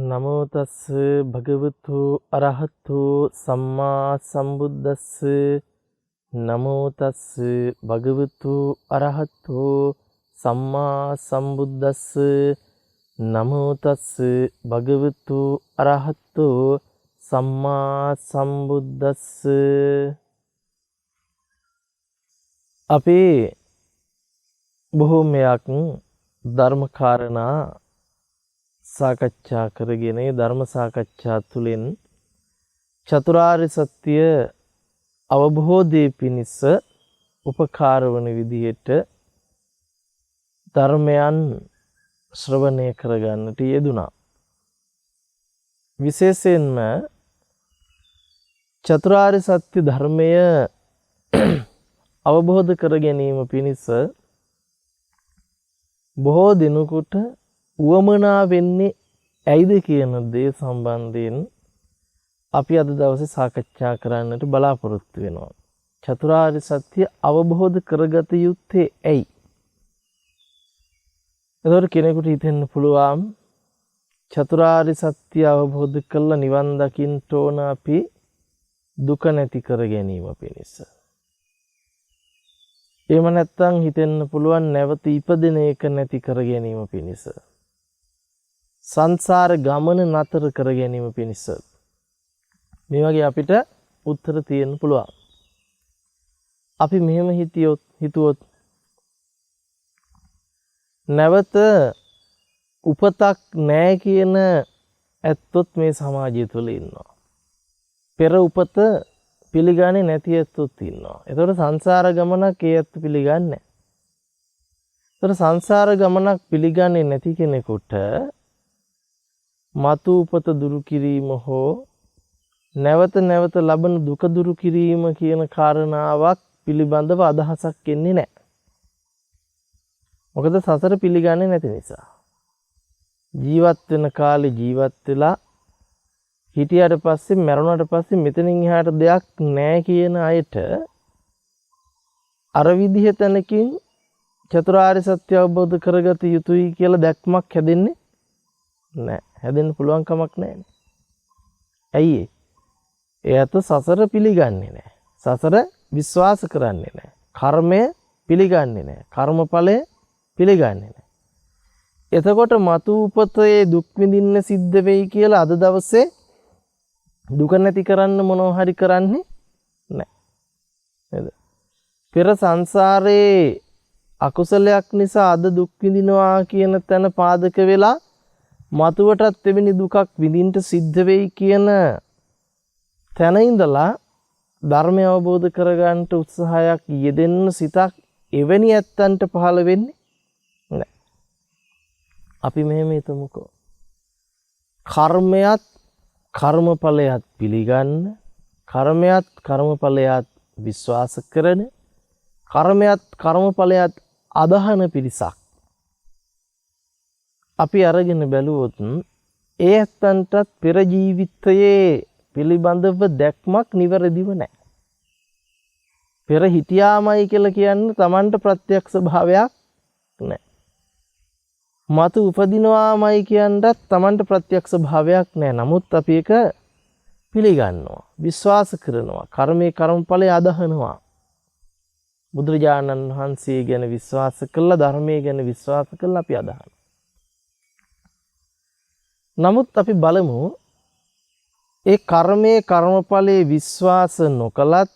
නමෝ තස් භගවතු අරහතු සම්මා සම්බුද්දස්ස නමෝ තස් භගවතු අරහතු සම්මා සම්බුද්දස්ස නමෝ තස් භගවතු අරහතු සම්මා සම්බුද්දස්ස. අපි බොහෝමයක් ධර්ම කාරණා සාකච්ඡා කරගෙන ධර්ම සාකච්ඡා තුළින් චතුරාර්ය සත්‍ය අවබෝධයේ පිණිස උපකාර වන විදිහට ධර්මයන් ශ්‍රවණය කරගන්නට යෙදුණා. විශේෂයෙන්ම චතුරාර්ය සත්‍ය ධර්මය අවබෝධ කර ගැනීම පිණිස බොහෝ දිනකට උවමනා වෙන්නේ ඇයිද කියන දේ සම්බන්ධයෙන් අපි අද දවසේ සාකච්ඡා කරන්නට බලාපොරොත්තු වෙනවා. චතුරාර්ය සත්‍ය අවබෝධ කරගත යුත්තේ ඇයි? එතකොට කෙනෙකුට හිතෙන්න පුළුවන් චතුරාර්ය සත්‍ය අවබෝධ කරලා නිවන් දකින්න ඕන අපි දුක නැති කර ගැනීම පිණිස. එහෙම නැත්නම් හිතෙන්න පුළුවන් නැවත ඉපදෙන එක නැති කර ගැනීම පිණිස. සංසාර ගමන නතර කර ගැනීම පිණිස. මේ වගේ අපිට උත්තර තියෙන්න පුළුවන්. අපි මෙහෙම හිතුවොත් නැවත උපතක් නැහැ කියන ඇත්තොත් මේ සමාජය තුළ ඉන්නවා. පෙර උපත පිළිගන්නේ නැති ඇත්තොත් ඉන්නවා. ඒතකොට සංසාර ගමනක් ඒ ඇත්ත පිළිගන්නේ නැහැ. ඒතකොට සංසාර ගමනක් පිළිගන්නේ නැති කෙනෙකුට මතු උපත දුරු කිරීම හෝ නැවත නැවත ලබන දුක දුරු කිරීම කියන කාරණාවක් පිළිබඳව අදහසක් එන්නේ නැහැ. මොකද සසර පිළිගන්නේ නැති නිසා. ජීවත් වෙන කාලේ ජීවත් වෙලා හිටියට පස්සේ මරුණාට පස්සේ මෙතනින් එහාට දෙයක් නැහැ කියන අයට අර විදිහ තැනකින් චතුරාර්ය සත්‍ය අවබෝධ කරගත යුතුයි කියලා දැක්මක් හැදෙන්නේ නැහැ. හැදෙන්න පුළුවන් කමක් නැහැ. ඇයි එයාට සසර පිළිගන්නේ නැහැ. සසර විශ්වාස කරන්නේ නැහැ. කර්මය පිළිගන්නේ නැහැ. කර්මඵලය පිළිගන්නේ නැහැ. එතකොට මතු උපතේ දුක් විඳින්න සිද්ධ වෙයි කියලා අද දවසේ දුක නැති කරන්න මොනව හරි කරන්නේ නැහැ. නේද? පෙර සංසාරේ අකුසලයක් නිසා අද දුක් විඳිනවා කියන තැන පාදක වෙලා මතුවටත් එවැනි දුකක් විඳින්න සිද්ධ වෙයි කියන තැන ඉඳලා ධර්මය අවබෝධ කරගන්න උත්සාහයක් යෙදෙන්න සිතක් එවැනි ඇත්තන්ට පහළ වෙන්නේ නැහැ. අපි මෙහෙම හිතමුකෝ. කර්මයක් කර්මඵලයක් පිළිගන්න, කර්මයක් කර්මඵලයක් විශ්වාස කරන, කර්මයක් කර්මඵලයක් අදහන පිරිසක් අපි අරගෙන බැලුවොත් ඒ ඇත්තන්ටත් පෙර ජීවිතයේ පිළිබඳව දැක්මක් නිවැරදිව නැහැ. පෙර හිටියාමයි කියලා කියන්නේ Tamanට ප්‍රත්‍යක්ෂ භාවයක් නැහැ. මතු උපදිනවාමයි කියනවත් Tamanට ප්‍රත්‍යක්ෂ භාවයක් නැහැ. නමුත් අපි ඒක පිළිගන්නවා, විශ්වාස කරනවා, කර්මයේ කර්මඵලයේ අදහනවා. බුදුරජාණන් වහන්සේ ගැන විශ්වාස කළා, ධර්මයේ ගැන විශ්වාස කළා අපි අදහනවා. නමුත් අපි බලමු ඒ කර්මයේ කර්මඵලයේ විශ්වාස නොකලත්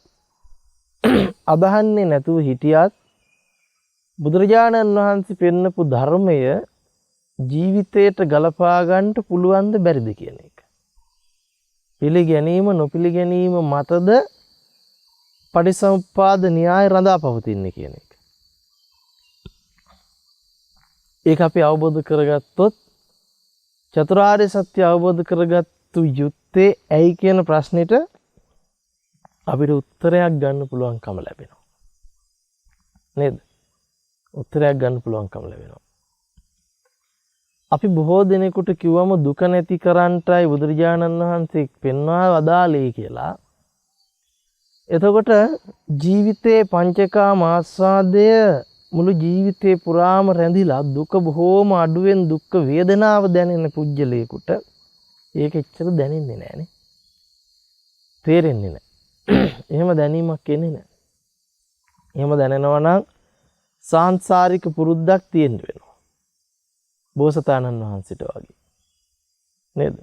අදහන්නේ නැතුව හිටියත් බුදුරජාණන් වහන්සේ පෙන්නපු ධර්මය ජීවිතයට ගලපා ගන්නට පුළුවන්ද බැරිද කියන එක. පිළිගැනීම නොපිළිගැනීම මතද පටිසමුප්පාද න්‍යාය රඳා පවතින්නේ කියන එක. ඒක අපි අවබෝධ කරගත්තොත් චතුරාර්ය සත්‍ය අවබෝධ කරගත්තු යුත්තේ ඇයි කියන ප්‍රශ්නෙට අපිට උත්තරයක් ගන්න පුළුවන්කම ලැබෙනවා. නේද? උත්තරයක් ගන්න පුළුවන්කම ලැබෙනවා. අපි බොහෝ දෙනෙකුට කිව්වම දුක නැති කරන්ටයි බුදුරජාණන් වහන්සේ පෙන්වා වදාළේ කියලා. එතකොට ජීවිතයේ පංචකාම ආස්වාදය මුළු ජීවිතේ පුරාම රැඳිලා දුක බොහෝම අඩුවෙන් දුක් වේදනාව දැනෙන පුජ්‍යලයකට ඒක එච්චර දැනෙන්නේ නැහනේ. තේරෙන්නේ නැහැ. එහෙම දැනීමක් එන්නේ නැහැ. එහෙම දැනෙනවා නම් සාංශාරික පුරුද්දක් තියෙන්න වෙනවා. බෝසතාණන් වහන්සේට වගේ. නේද?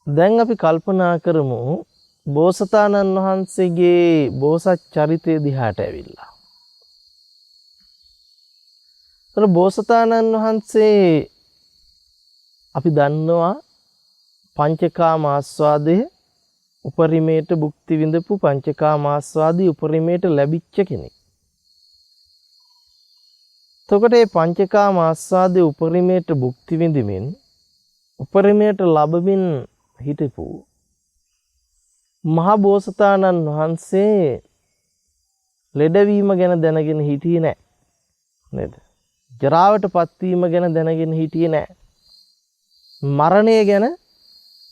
දැන් අපි කල්පනා කරමු බෝසතාණන් වහන්සේගේ බෝසත් චරිතය දිහාට ඇවිල්ලා. ඒතර බෝසතාණන් වහන්සේ අපි දන්නවා පංචකාම ආස්වාදයේ උපරිමයට භුක්ති විඳපු පංචකාම ආස්වාදී උපරිමයට ලැබිච්ච කෙනෙක්. එතකොට මේ පංචකාම ආස්වාදයේ උපරිමයට භුක්ති විඳිමින් උපරිමයට ලැබමින් හිටපු මහා බෝසතාණන් වහන්සේ ලෙඩවීම ගැන දැනගෙන හිටියේ නැහැ. නේද? ජරාවටපත් වීම ගැන දැනගෙන හිටියේ නැහැ. මරණය ගැන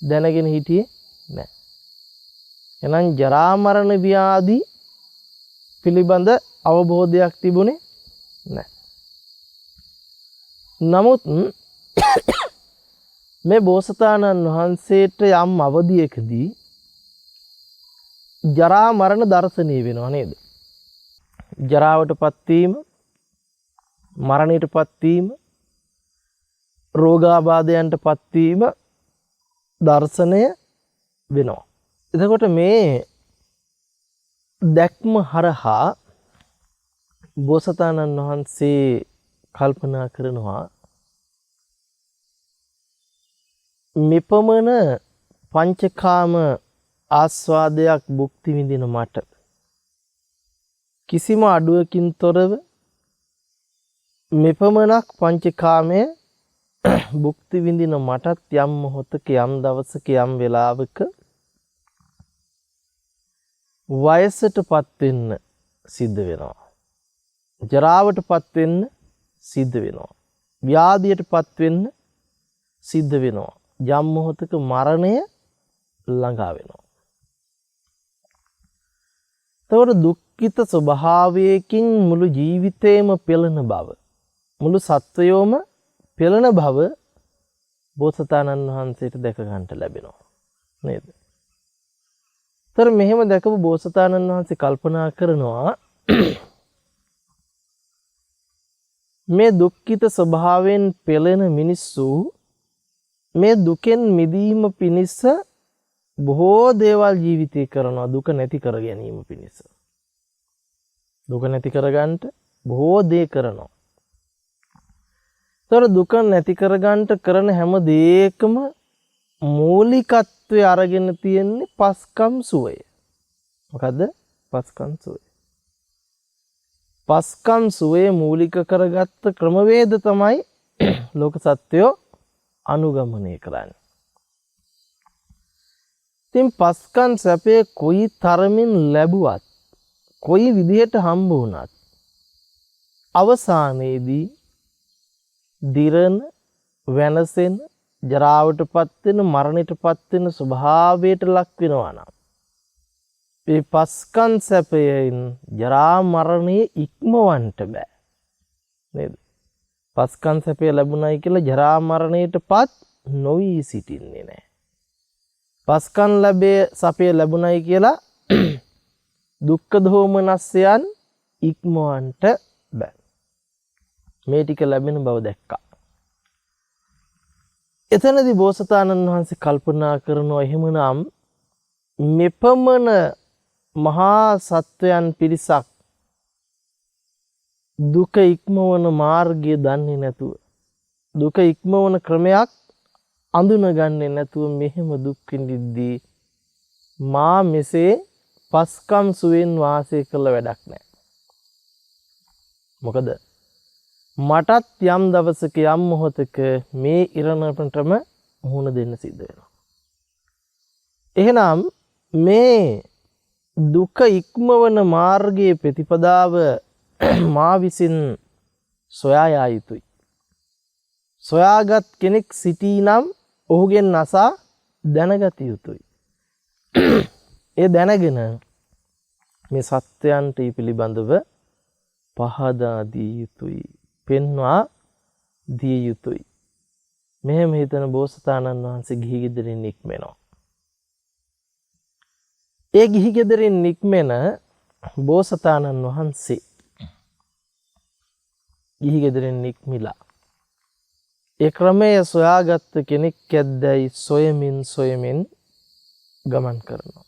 දැනගෙන හිටියේ නැහැ. එහෙනම් ජරා මරණ ව්‍යාධි පිළිබඳ අවබෝධයක් තිබුණේ නැහැ. නමුත් මේ බෝසතාණන් වහන්සේට යම් අවධියකදී ජරා මරණ දර්ශනීය වෙනවා නේද? ජරාවටපත් වීම, මරණයටපත් වීම, රෝගාබාධයන්ටපත් වීම දර්ශනය වෙනවා. එතකොට මේ දැක්ම හරහා බෝසතාණන් වහන්සේ කල්පනා කරනවා මෙපමණ පංචකාම ආස්වාදයක් භුක්ති විඳින මට කිසිම අඩුවකින් තොරව මෙපමණක් පංචකාමයේ භුක්ති විඳින මටත් යම් මොහොතක යම් දවසක යම් වෙලාවක වයසටපත් වෙන්න සිද්ධ වෙනවා. ජරාවටපත් වෙන්න සිද්ධ වෙනවා. ව්‍යාධියටපත් වෙන්න සිද්ධ වෙනවා. යම් මොහොතක මරණය ළඟා වෙනවා. එතකොට දුක්ඛිත ස්වභාවයකින් මුළු ජීවිතේම පෙළෙන බව, මුළු සත්වයෝම පෙළෙන බව බෝසතාණන් වහන්සේට දැක ගන්නට ලැබෙනවා. නේද? තර මෙහෙම දැකපු බෝසතාණන් වහන්සේ කල්පනා කරනවා මේ දුක්ඛිත ස්වභාවයෙන් පෙළෙන මිනිස්සු මේ දුකෙන් මිදීම පිණිස බොහෝ දේවල් ජීවිතේ කරනවා දුක නැති කර ගැනීම පිණිස. දුක නැති කරගන්නට බොහෝ දේ කරනවා. තොර දුක නැති කරගන්නට කරන හැම දෙයකම මූලිකත්වයේ අරගෙන තියෙන්නේ පස්කම් සුවය. මොකද්ද? පස්කම් සුවය. පස්කම් සුවය මූලික කරගත්ත ක්‍රමවේද තමයි ලෝක සත්‍යය අනුගමනය කරන්නේ. ඉතින් පස්කම් සැපේ කොයි තරමින් ලැබුවත් කොයි විදිහට හම්බ වුණත් අවසානයේදී දිරන වෙනසෙන ජරාවටපත් වෙන මරණයටපත් වෙන ස්වභාවයට ලක් වෙනවා නම් මේ පස්කම් සැපයෙන් ජරා මරණය ඉක්මවන්නට බෑ නේද? පස්කම් සැපය ලැබුණයි කියලා ජරා මරණයටපත් නොවි සිටින්නේ නැහැ. පස්කම් සැපය ලැබුණයි කියලා දුක්ඛ දෝමනස්යන් ඉක්මවන්නට බෑ. මේ ටික ලැබෙන බව දැක්කා. එතනදී බෝසතාණන් වහන්සේ කල්පනා කරනවා එහෙමනම් මෙපමණ මහා සත්වයන් පිරිසක් දුක ඉක්මවන මාර්ගය දන්නේ නැතුව දුක ඉක්මවන ක්‍රමයක් අඳුනගන්නේ නැතුව මෙහෙම දුක් විඳිද්දී මා මෙසේ පස්කම් සුවෙන් වාසය කළ වැඩක් නැහැ. මොකද මටත් යම් දවසක යම් මොහොතක මේ ඉරණටම මුහුණ දෙන්න සිද්ධ වෙනවා. එහෙනම් මේ දුක ඉක්මවන මාර්ගයේ ප්‍රතිපදාව මා විසින් සොයා යා යුතුයි. සොයාගත් කෙනෙක් සිටීනම් ඔහුගෙන් අසා දැනගත යුතුයි. ඒ දැනගෙන මේ සත්‍යයන්ට පිළිබඳව පහදා දිය යුතුයි. පෙන්වා දිය යුතුයි. මෙහෙම හිතන බෝසතාණන් වහන්සේ ගිහි ගෙදරින් නික්මෙනවා. ඒ ගිහි ගෙදරින් නික්මෙන බෝසතාණන් වහන්සේ ගිහි ගෙදරින් නික්මිලා ඒ ක්‍රමය සොයාගත්ත කෙනෙක් ඇද්දැයි සොයමින් ගමන් කරනවා.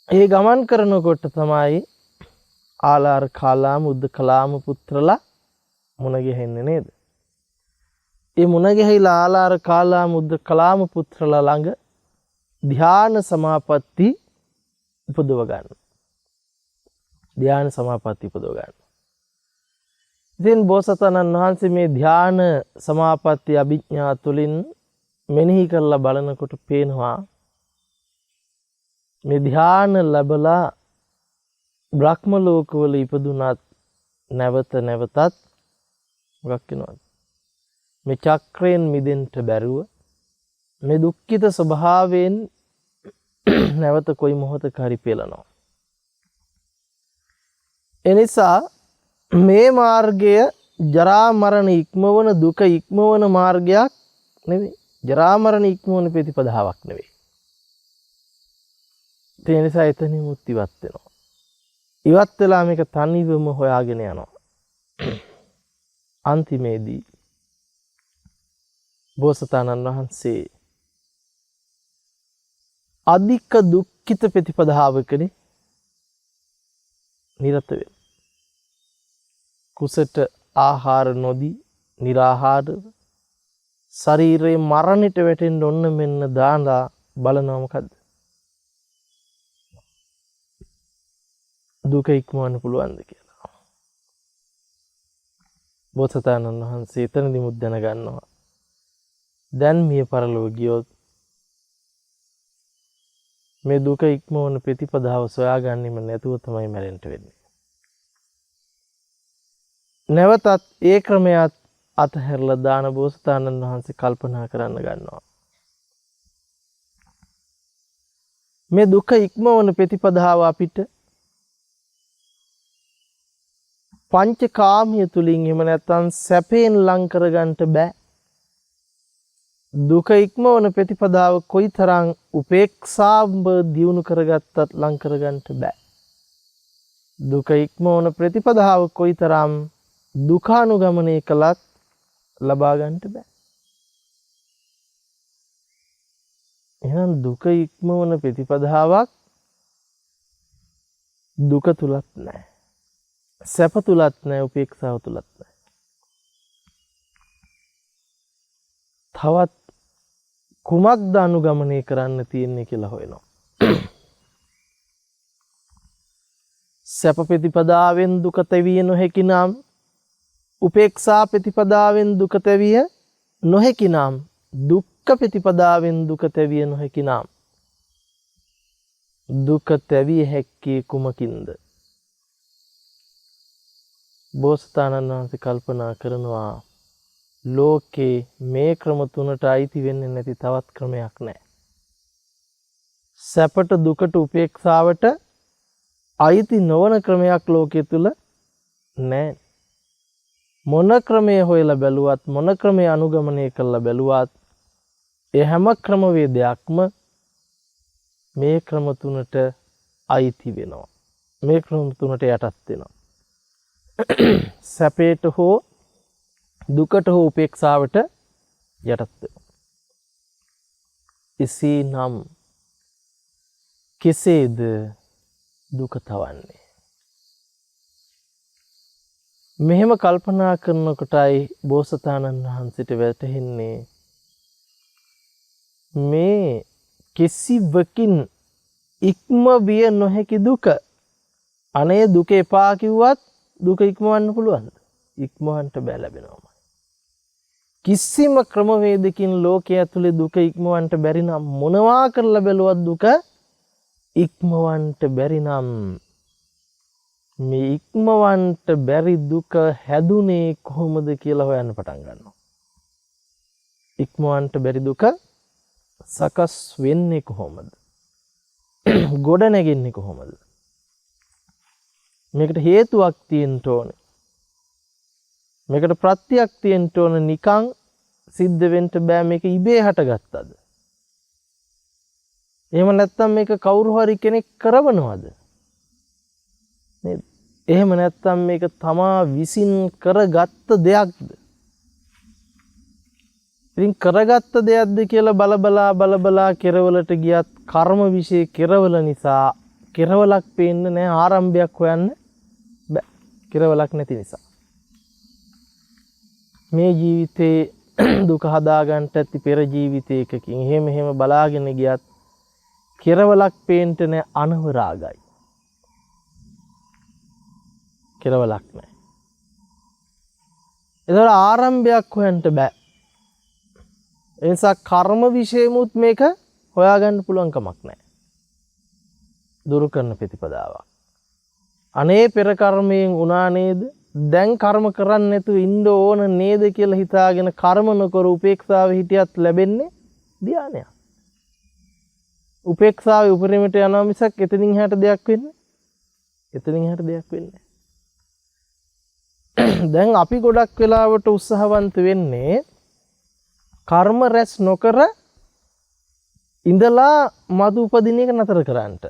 ඒ ගමන් කරනකොට තමයි ආලාර කාලාම උද්දකලාම පුත්‍රලා මුණ ගැහෙන්නේ නේද? ඒ මුණ ගැහිලා ආලාර කාලාම උද්දකලාම පුත්‍රලා ළඟ ධ්‍යාන සමාපatti උපදව ගන්න. ධ්‍යාන සමාපatti උපදව ගන්න. ඉතින් බෝසතාණන් වහන්සේ මේ ධ්‍යාන සමාපatti අභිඥා තුළින් මෙනෙහි කරලා බලනකොට පේනවා මේ ධ්‍යාන ලැබලා බ්‍රහ්ම ලෝකවල ඉපදුනත් නැවතත් මොකක් වෙනවද? මේ චක්‍රයෙන් මිදෙන්න බැරුව මේ දුක්ඛිත ස්වභාවයෙන් නැවත කොයි මොහොතක හරි පෙළනවා. එනිසා මේ මාර්ගය ජරා මරණ ඉක්මවන දුක ඉක්මවන මාර්ගයක් නෙවෙයි. ජරා මරණ ඉක්මවන ප්‍රතිපදාවක් නෙවෙයි. ඒ නිසා එතනින් ඉවත් වෙනවා. ඉවත් වෙලා මේක තනිවම හොයාගෙන යනවා. අන්තිමේදී බෝසතාණන් වහන්සේ අධික දුක්ඛිත ප්‍රතිපදාවකදී නිරත වෙනවා. කුසට ආහාර නොදී निराහාර ශරීරයේ මරණයට වැටෙන්න ඔන්න මෙන්න දාලා බලනවා මොකද්ද? දුක ඉක්මවන්න පුළුවන්ද කියලා. බෝසතාණන් වහන්සේ එතනදි මුත් දැනගන්නවා. දැන් මිය පරලොව ගියොත් මේ දුක ඉක්මවන ප්‍රතිපදාව සොයාගන්නෙම නැතුව තමයි මැරෙන්න වෙන්නේ. නැවතත් ඒ ක්‍රමයට අතහැරලා දාන බෝසතාණන් වහන්සේ කල්පනා කරන්න ගන්නවා. මේ දුක ඉක්මවන ප්‍රතිපදාව අපිට පංචකාමිය තුලින් එහෙම නැත්නම් සැපයෙන් ලං කරගන්න බෑ. දුක ඉක්මවන ප්‍රතිපදාව කොයිතරම් උපේක්ෂාව දියුණු කරගත්තත් ලං කරගන්න බෑ. දුක ඉක්මවන ප්‍රතිපදාව කොයිතරම් දුකානුගමනය කළත් ලබා ගන්නට බෑ. එහෙනම් දුක ඉක්මවන ප්‍රතිපදාවක් දුක තුලත් නැහැ. සැප තුලත් නැහැ, උපේක්ෂාව තුලත් නැහැ. තවත් කුමක්ද අනුගමනය කරන්න තියෙන්නේ කියලා හොයනවා. සැප ප්‍රතිපදාවෙන් දුක තැවිය නොහැකි නම්, උපේක්ෂා ප්‍රතිපදාවෙන් දුක තැවිය නොහැකි නම්, දුක්ඛ ප්‍රතිපදාවෙන් දුක තැවිය නොහැකි නම්, දුක තැවිය හැක්කේ කුමකින්ද? බෝසතාණන් වහන්සේ කල්පනා කරනවා ලෝකේ මේ ක්‍රම තුනට අයිති වෙන්නේ නැති තවත් ක්‍රමයක් නැහැ. සැපට දුකට උපේක්ෂාවට අයිති නොවන ක්‍රමයක් ලෝකයේ තුල නැහැ. මොන ක්‍රමයේ හොයලා බැලුවත්, මොන ක්‍රමයේ අනුගමනය කරලා බැලුවත්, ඒ හැම ක්‍රමවේදයක්ම මේ ක්‍රම තුනට අයිති වෙනවා. මේ ක්‍රම තුනට යටත් වෙනවා. සැපේට හෝ දුකට හෝ උපේක්ෂාවට යටත් වෙනවා. එසේනම් කෙසේද දුක තවන්නේ? මෙහෙම කල්පනා කරනකොටයි බෝසතාණන් වහන්සේට වැටහෙන්නේ මේ කිසිවකින් ඉක්ම විය නොහැකි දුක. අනේ දුක එපා කිව්වත් දුක ඉක්මවන්න පුළුවන්ද? ඉක්මවන්න බෑ, ලැබෙනවා. කිසිම ක්‍රමවේදකින් ලෝකයේ ඇතුලේ දුක ඉක්මවන්න බැරි නම්, මොනවා කරලා බැලුවත් දුක ඉක්මවන්න බැරි නම්, මේ ඉක්මවන්න බැරි දුක හැදුනේ කොහොමද කියලා හොයන්න පටන් ගන්නවා. ඉක්මවන්න බැරි දුක සකස් වෙන්නේ කොහොමද? ගොඩ නැගෙන්නේ කොහොමද? මේකට හේතුවක් තියෙන්න ඕනේ. මේකට ප්‍රත්‍යක් තියෙන්න ඕන. නිකන් සිද්ධ වෙන්න බෑ මේක ඉබේ හටගත්තද? එහෙම නැත්නම් මේක කවුරු හරි කෙනෙක් කරවනවද? නේද? එහෙම නැත්නම් මේක තමා විසින් කරගත්ත දෙයක්ද? ඉතින් කරගත්ත දෙයක්ද කියලා බලබලා කෙරවලට ගියත් කර්ම විශේෂ කෙරවල නිසා කෙරවලක් පේන්නේ නැහැ, ආරම්භයක් හොයන්න බෑ. කෙරවලක් නැති නිසා. මේ ජීවිතේ දුක හදාගන්න ඇති පෙර ජීවිතයකකින් එහෙම බලාගෙන ගියත් කෙරවලක් පේන්න නැහැ, අනවරාගයි. කෙරවලක් නැහැ. ඒතර ආරම්භයක් හොයන්න බෑ. ඒ නිසා කර්ම විශේෂමුත් මේක හොයාගන්න පුළුවන් කමක් නැහැ. දුරු කරන ප්‍රතිපදාවක්. අනේ පෙර කර්මයෙන් උනා නේද? දැන් කර්ම කරන්නේ නැතුව ඉන්න ඕන නේද කියලා හිතාගෙන කර්ම නොකර උපේක්ෂාවේ හිටියත් ලැබෙන්නේ ධානයක්. උපේක්ෂාවේ උපරිමයට යනවා මිසක් එතනින් එහාට දෙයක් වෙන්නේ. එතනින් එහාට දෙයක් වෙන්නේ. දැන් අපි ගොඩක් වෙලාවට උත්සාහවන්ත වෙන්නේ කර්ම රැස් නොකර ඉඳලා මතු උපදින එක නතර කරන්නට.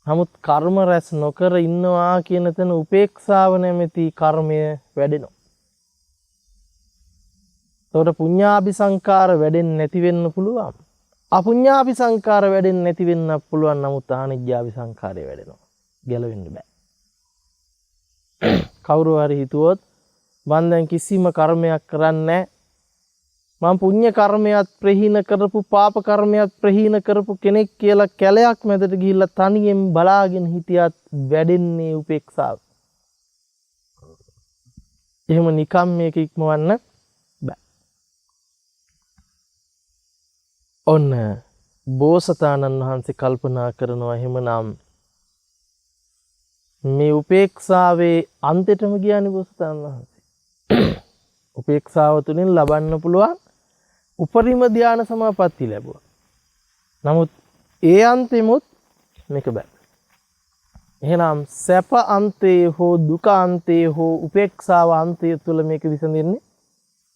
නමුත් කර්ම රැස් නොකර ඉන්නවා කියන තැන උපේක්ෂාව නැමැති කර්මය වැඩෙනවා. ඒකට පුඤ්ඤාභි සංකාර වැඩෙන්නේ නැති වෙන්න පුළුවන්. අපුඤ්ඤාභි සංකාර වැඩෙන්නේ නැති වෙන්න පුළුවන්. නමුත් ආනිජ්ජාභි සංකාරය වැඩෙනවා. ගැලවෙන්න බෑ. කවුරු හරි හිතුවොත් මම දැන් කිසිම කර්මයක් කරන්නේ මම පුණ්‍ය කර්මයක් ප්‍රහීන කරපු පාප කර්මයක් ප්‍රහීන කරපු කෙනෙක් කියලා කැලයක් මැදට ගිහිල්ලා තනියෙන් බලාගෙන හිටියත් වැඩෙන්නේ උපේක්ෂාව. එහෙම නිකම් මේක ඉක්මවන්න බෑ. ඔන්න බෝසතාණන් වහන්සේ කල්පනා කරනවා එහෙමනම් මේ උපේක්ෂාවේ අන්තයටම ගියානේ බෝසතාණන් වහන්සේ. උපේක්ෂාව තුළින් ලබන්න පුළුවන් උපරිම ධානය සමාපatti ලැබුවා. නමුත් ඒ අන්තෙමුත් මේක බෑ. එහෙනම් සැප අන්තයේ හෝ දුක අන්තයේ හෝ උපේක්ෂාව අන්තය තුළ මේක විසඳෙන්නේ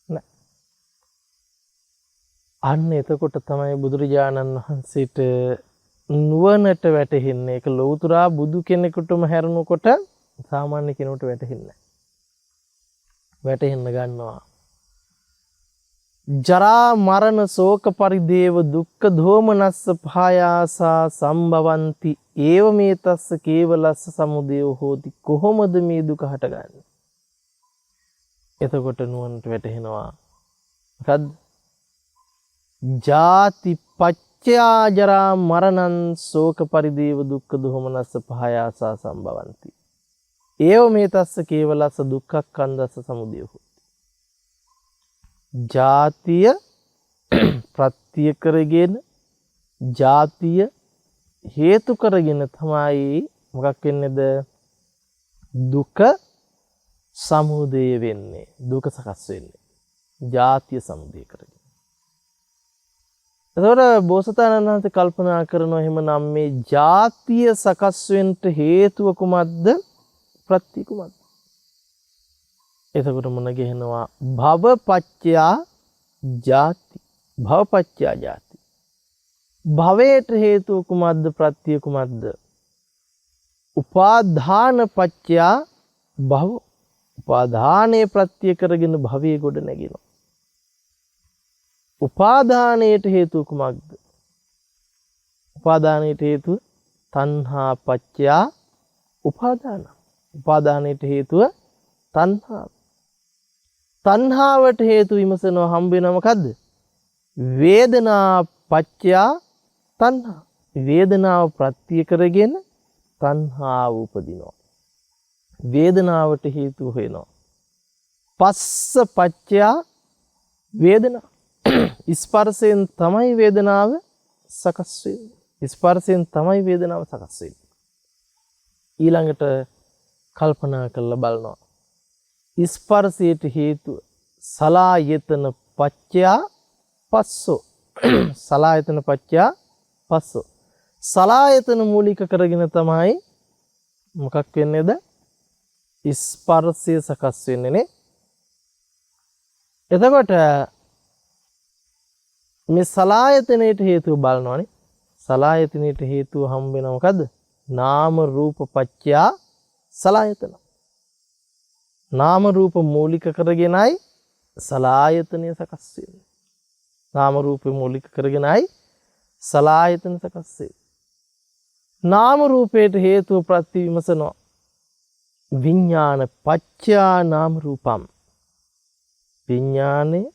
නැහැ. අන්න එතකොට තමයි බුදුරජාණන් වහන්සේට නුවණට වැටෙන්නේ. ඒක ලෞතුරා බුදු කෙනෙකුටම හැරුණකොට සාමාන්‍ය කෙනෙකුට වැටහෙන්නේ නැහැ. වැටෙන්න ගන්නවා. ජරා මරණ ශෝක පරිදේව දුක්ඛ දෝමනස්ස භායාසා සම්භවಂತಿ ඒව මේ තස්ස කේවලස්ස සමුදය හෝති. කොහොමද මේ දුක හටගන්නේ? එතකොට නුවණට වැටහෙනවා. මොකද්ද? ජාති පච්චයා ජරා මරණං ශෝක පරිදේව දුක්ඛ දෝමනස්ස භායාසා සම්භවಂತಿ ඒව මේ තස්ස කේවලස්ස දුක්ඛක්ඛන්දස්ස සමුදය හෝති. ජාතිය ප්‍රත්‍ය කරගෙන ජාතිය හේතු කරගෙන තමයි මොකක් වෙන්නේද? දුක සමුදය වෙන්නේ. දුක සකස් වෙන්නේ. ජාතිය සමුදය කරගෙන. එතකොට බෝසතාණන් වහන්සේ කල්පනා කරනවා එහෙමනම් මේ ජාතිය සකස් වෙන්න හේතුව කුමක්ද? ප්‍රත්‍ය කුමක්ද? එතකොට මොන ගෙහෙනවා? භවපච්චයා ජාති. භවපච්චයා ජාති. භවයට හේතුව කුමක්ද? ප්‍රත්‍ය කුමක්ද? උපාදාන පච්චයා භව. උපාදානයේ ප්‍රත්‍ය කරගෙන භවයේ ගොඩ නැගෙනවා. උපාදානයට හේතුව කුමක්ද? උපාදානයට හේතුව තණ්හා පච්චයා උපාදාන. උපාදානයට හේතුව තණ්හාව. තණ්හාවට හේතු විමසනවා හම්බ වෙනවා මොකද්ද? වේදනා පච්චයා තණ්හා. වේදනාව ප්‍රත්‍ය කරගෙන තණ්හාව උපදිනවා. වේදනාවට හේතු හොයනවා. පස්ස පච්චයා වේදනා. ස්පර්ශයෙන් තමයි වේදනාව සකස් වෙන්නේ. ස්පර්ශයෙන් තමයි වේදනාව සකස් වෙන්නේ. ඊළඟට කල්පනා කරලා බලනවා. ස්පර්ශයට හේතුව සලායතන පච්චයා පස්සෝ. සලායතන පච්චයා පස්සෝ. සලායතන මූලික කරගෙන තමයි මොකක් වෙන්නේද? ස්පර්ශය සකස් වෙන්නේ නේ. එතකොට මේ සලායතනයට හේතුව බලනවානේ. සලායතනයට හේතුව හම්බ වෙනවා මොකද්ද? නාම රූප පත්‍යා සලායතන. නාම රූප මූලික කරගෙනයි සලායතනය සකස් වෙන්නේ. නාම රූප මූලික කරගෙනයි සලායතන සකස් වෙන්නේ. නාම රූපයට හේතුව ප්‍රති විමසනවා. විඥාන පත්‍යා නාම රූපම්. විඥානේ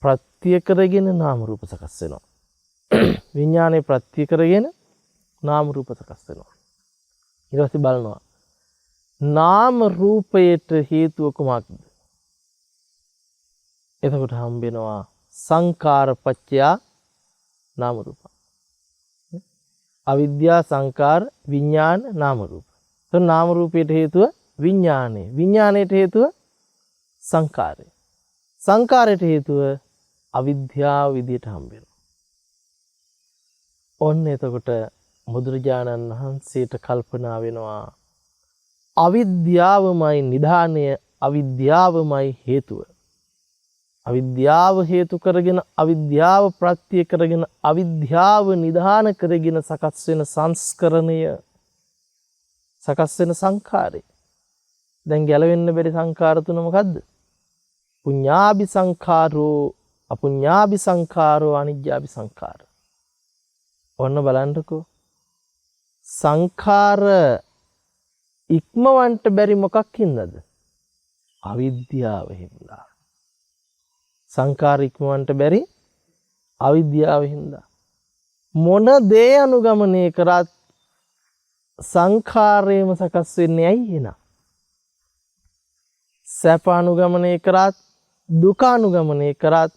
ප්‍රත්‍ය කරගෙන නාම රූප සකස් වෙනවා. විඥානේ ප්‍රත්‍ය කරගෙන නාම රූප සකස් වෙනවා. ඊට පස්සේ බලනවා නාම රූපයට හේතුව කුමක්ද? එතකොට හම්බ වෙනවා සංඛාර පත්‍යා නාම රූප. අවිද්‍යා සංඛාර විඥාන නාම රූප. එතකොට නාම රූපයට හේතුව විඥානේ. විඥානයට හේතුව සංඛාරය. සංඛාරයට හේතුව අවිද්‍යාව විදියට හම්බ වෙනවා. ඔන්න එතකොට බුදුරජාණන් වහන්සේට කල්පනා වෙනවා අවිද්‍යාවමයි නිධානය, අවිද්‍යාවමයි හේතුව. අවිද්‍යාව හේතු කරගෙන අවිද්‍යාව ප්‍රත්‍ය කරගෙන අවිද්‍යාව නිධාන කරගෙන සකස් වෙන සංස්කරණය, සකස් වෙන සංඛාරය. දැන් ගැලවෙන්න බැරි සංඛාර තුන මොකද්ද? පුඤ්ඤාභි සංඛාරෝ, අපුඤ්ඤාභි සංඛාරෝ, අනිජ්ජාභි සංඛාර. ඔන්න බලන්නකෝ. සංඛාර ඉක්මවන්ට බැරි මොකක් හින්දාද? අවිද්‍යාව හින්දා. සංඛාර ඉක්මවන්ට බැරි අවිද්‍යාව හින්දා. මොන දේ අනුගමනය කරත් සංඛාරයම සකස් වෙන්නේ ඇයි එහෙනම්? සැප අනුගමනය කරත්, දුක අනුගමනය කරත්,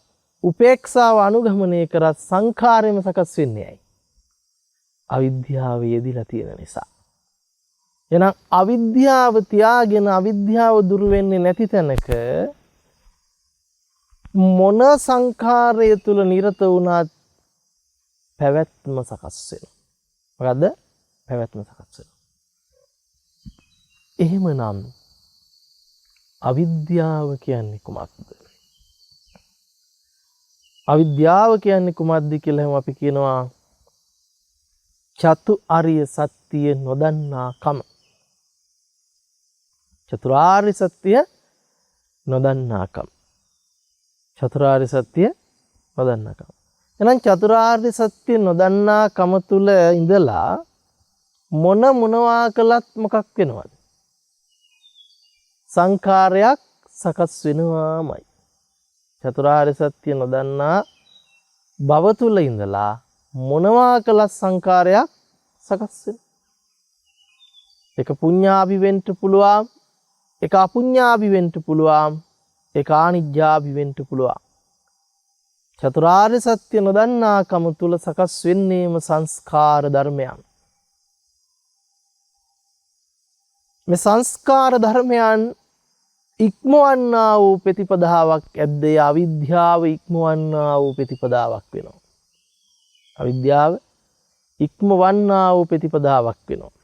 උපේක්ෂාව අනුගමනය කරත් සංඛාරයම සකස් වෙන්නේ ඇයි? අවිද්‍යාව යෙදිලා තියෙන නිසා. එහෙනම් අවිද්‍යාව තියාගෙන අවිද්‍යාව දුරු වෙන්නේ නැති තැනක මොන සංඛාරය තුල නිරත වුණත් පැවැත්ම සකස් වෙනවා. මොකද්ද? පැවැත්ම සකස් වෙනවා. එහෙමනම් අවිද්‍යාව කියන්නේ කුමක්ද? අවිද්‍යාව කියන්නේ කුමක්ද කියලා අපි කියනවා චතු අරිය සත්‍ය නොදන්නාකම. චතුරාර්ය සත්‍ය නොදන්නාකම. චතුරාර්ය සත්‍ය නොදන්නාකම. එහෙනම් චතුරාර්ය සත්‍ය නොදන්නාකම තුල ඉඳලා මොනවා කළත් මොකක් වෙනවද? සංඛාරයක් සකස් වෙනවාමයි. චතුරාර්ය සත්‍ය නොදන්නා බව තුල ඉඳලා මොනවා කළත් සංඛාරයක් සකස් වෙනවා. එක පුඤ්ඤාභි වෙන්න පුළුවන්, එක අපුඤ්ඤාභි වෙන්න පුළුවන්, එක අනිජ්ජාභි වෙන්න පුළුවන්. චතුරාර්ය සත්‍ය නොදන්නාකම තුල සකස් වෙන්නේම සංස්කාර ධර්මයන්. මේ සංස්කාර ධර්මයන් ඉක්මවන්නා වූ ප්‍රතිපදාවක් ඇද්ද? අවිද්‍යාව ඉක්මවන්නා වූ ප්‍රතිපදාවක් වෙනවා. අවිද්‍යාව ඉක්මවන්නා වූ ප්‍රතිපදාවක් වෙනවා.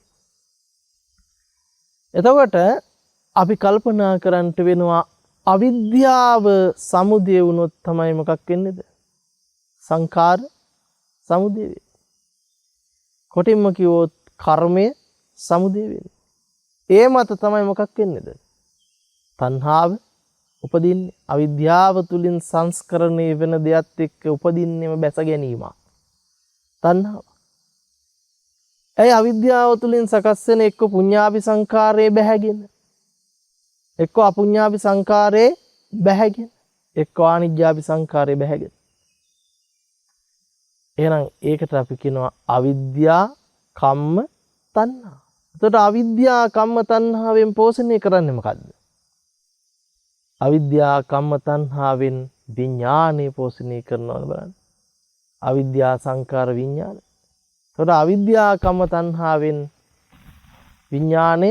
එතකොට අපි කල්පනා කරන්නට වෙනවා අවිද්‍යාව සමුදය වුණොත් තමයි මොකක් වෙන්නේද? සංඛාර සමුදය වෙන්නේ. කොටින්ම කිව්වොත් කර්මය සමුදය වෙන්නේ. ඒ මත තමයි මොකක් වෙන්නේද? තණ්හාව උපදින්නේ. අවිද්‍යාව තුලින් සංස්කරණය වෙන දෙයත් එක්ක උපදින්නේම බැස ගැනීම. තණ්හාව. ඒ අවිද්‍යාව තුලින් සකස් වෙන එක්ක පුඤ්ඤාභි සංඛාරයේ බැහැගෙන, එක්ක අපුඤ්ඤාභි සංඛාරයේ බැහැගෙන, එක්ක ආනිජ්ජාභි සංඛාරයේ බැහැගෙන. එහෙනම් ඒකට අපි කියනවා අවිද්‍යා කම්ම තණ්හා. එතකොට අවිද්‍යා කම්ම තණ්හාවෙන් පෝෂණය කරන්නේ මොකද්ද? අවිද්‍යා කම්ම තණ්හාවෙන් විඥානය පෝෂණය කරනවද බලන්න. අවිද්‍යා සංකාර විඥාන. එතකොට අවිද්‍යා කම්ම තණ්හාවෙන් විඥානය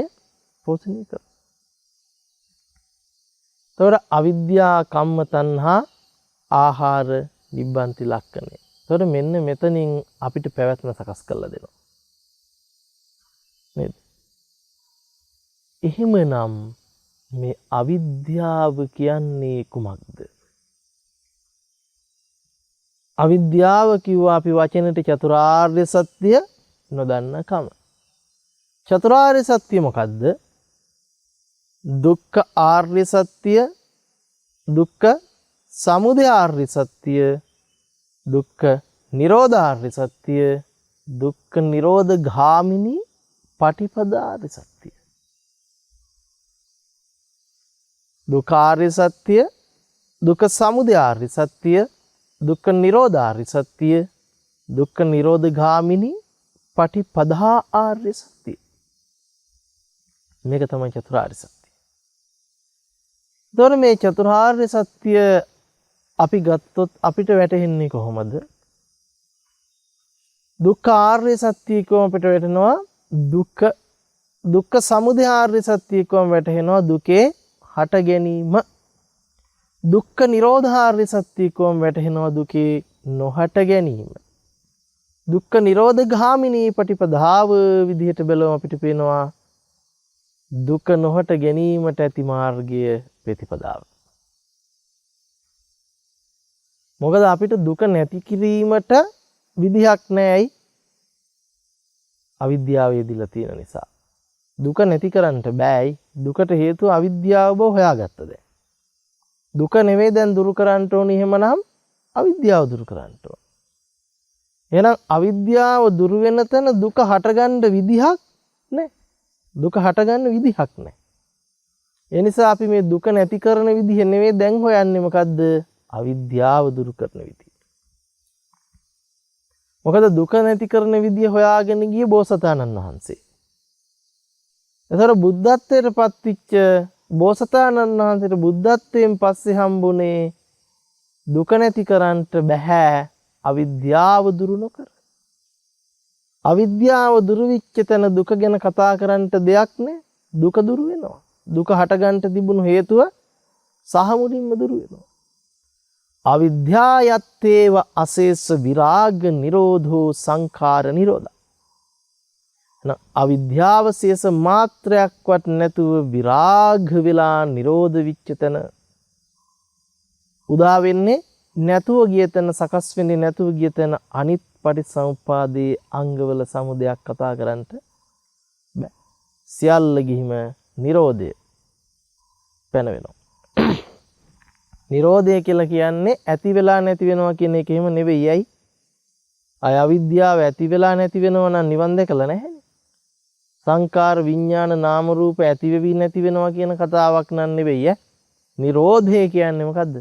පෝෂණය කරනවා. එතකොට අවිද්‍යා කම්ම තණ්හා ආහාර නිබ්බන්ති ලක්ෂණය. එතකොට මෙන්න මෙතනින් අපිට පැවැත්ම සකස් කරලා දෙනවා. නේද? එහෙමනම් මේ අවිද්‍යාව කියන්නේ කුමක්ද? අවිද්‍යාව කිව්වා අපි වචනෙට චතුරාර්ය සත්‍ය නොදන්නකම. චතුරාර්ය සත්‍ය මොකද්ද? දුක්ඛ ආර්ය සත්‍ය, දුක්ඛ සමුදය ආර්ය සත්‍ය, දුක්ඛ නිරෝධ ආර්ය සත්‍ය, දුක්ඛ නිරෝධ ගාමිනී පටිපදා ආර්ය සත්‍ය. දුක්ඛ ආර්ය සත්‍ය, දුක්ඛ සමුදය ආර්ය සත්‍ය, දුක්ඛ නිරෝධ ආර්ය සත්‍ය, දුක්ඛ නිරෝධ ගාමිනී පටිපදා ආර්ය සත්‍ය. මේක තමයි චතුරාර්ය සත්‍ය. එතකොට මේ චතුරාර්ය සත්‍ය අපි ගත්තොත් අපිට වැටහෙන්නේ කොහොමද? දුක්ඛ ආර්ය සත්‍ය කියවම අපිට වැටෙනවා දුක්ඛ සමුදය ආර්ය සත්‍ය කියවම වැටහෙනවා දුකේ හට ගැනීම. දුක්ඛ නිරෝධ ආර්ය සත්‍ය කියවම වැටහෙනවා දුකේ නොහට ගැනීම. දුක්ඛ නිරෝධ ගාමිනී පටිපදාව විදිහට බැලුවම අපිට පේනවා දුක නොහට ගැනීමට ඇති මාර්ගය ප්‍රතිපදාව. මොකද අපිට දුක නැති කිරීමට විදිහක් නැහැයි අවිද්‍යාව යෙදිලා තියෙන නිසා. දුක නැති කරන්න බෑයි. දුකට හේතුව අවිද්‍යාව බව හොයාගත්ත දැන්. දුක නෙවෙයි දැන් දුරු කරන්න ඕනේ එහෙමනම් අවිද්‍යාව දුරු කරන්න ඕනේ. එහෙනම් අවිද්‍යාව දුරු වෙන තැන දුක හටගන්න විදිහක් නැහැ. දුක හටගන්න විදිහක් නැහැ. ඒ නිසා අපි මේ දුක නැති කරන විදිහ නෙවෙයි දැන් හොයන්නේ මොකද්ද? අවිද්‍යාව දුරු කරන විදිහ. මොකද දුක නැති කරන විදිය හොයාගෙන ගිය බෝසතාණන් වහන්සේ. ඒතර බුද්ධත්වයට පත්විච්ච බෝසතාණන් වහන්සේට බුද්ධත්වයෙන් පස්සේ හම්බුනේ දුක නැති කරන්නට බෑ අවිද්‍යාව දුරු නොකර. අවිද්‍යාව දුරු වෙච්ච තැන දුක ගැන කතා කරන්නට දෙයක් නෑ. දුක දුරු වෙනවා. දුක හටගන්න තිබුණු හේතුව සහ මුලින්ම දුරු වෙනවා. අවිද්‍යායත්තේව අශේෂ විරාග නිරෝධෝ සංඛාර නිරෝධා. අවිද්‍යාව ශේෂ මාත්‍රයක්වත් නැතුව විරාග වෙලා නිරෝධ විච්ච තැන උදා වෙන්නේ නැතුව ගිය තැන සකස් වෙන්නේ නැතුව ගිය තැන අනිත් පටිසමුපාදයේ අංගවල සමුදයක් කතා කරන්නට බෑ. සියල්ල ගිහිම නිරෝධය පැන වෙනවා. නිරෝධය කියලා කියන්නේ ඇති වෙලා නැති වෙනවා කියන එක එහෙම නෙවෙයි. අය අවිද්‍යාව ඇති වෙලා නැති වෙනවා නම් නිවන් දැකලා නැහැ. සංකාර විඥාන නාම රූප ඇති වෙවි නැති වෙනවා කියන කතාවක් නන් නෙවෙයි. නිරෝධය කියන්නේ මොකද්ද?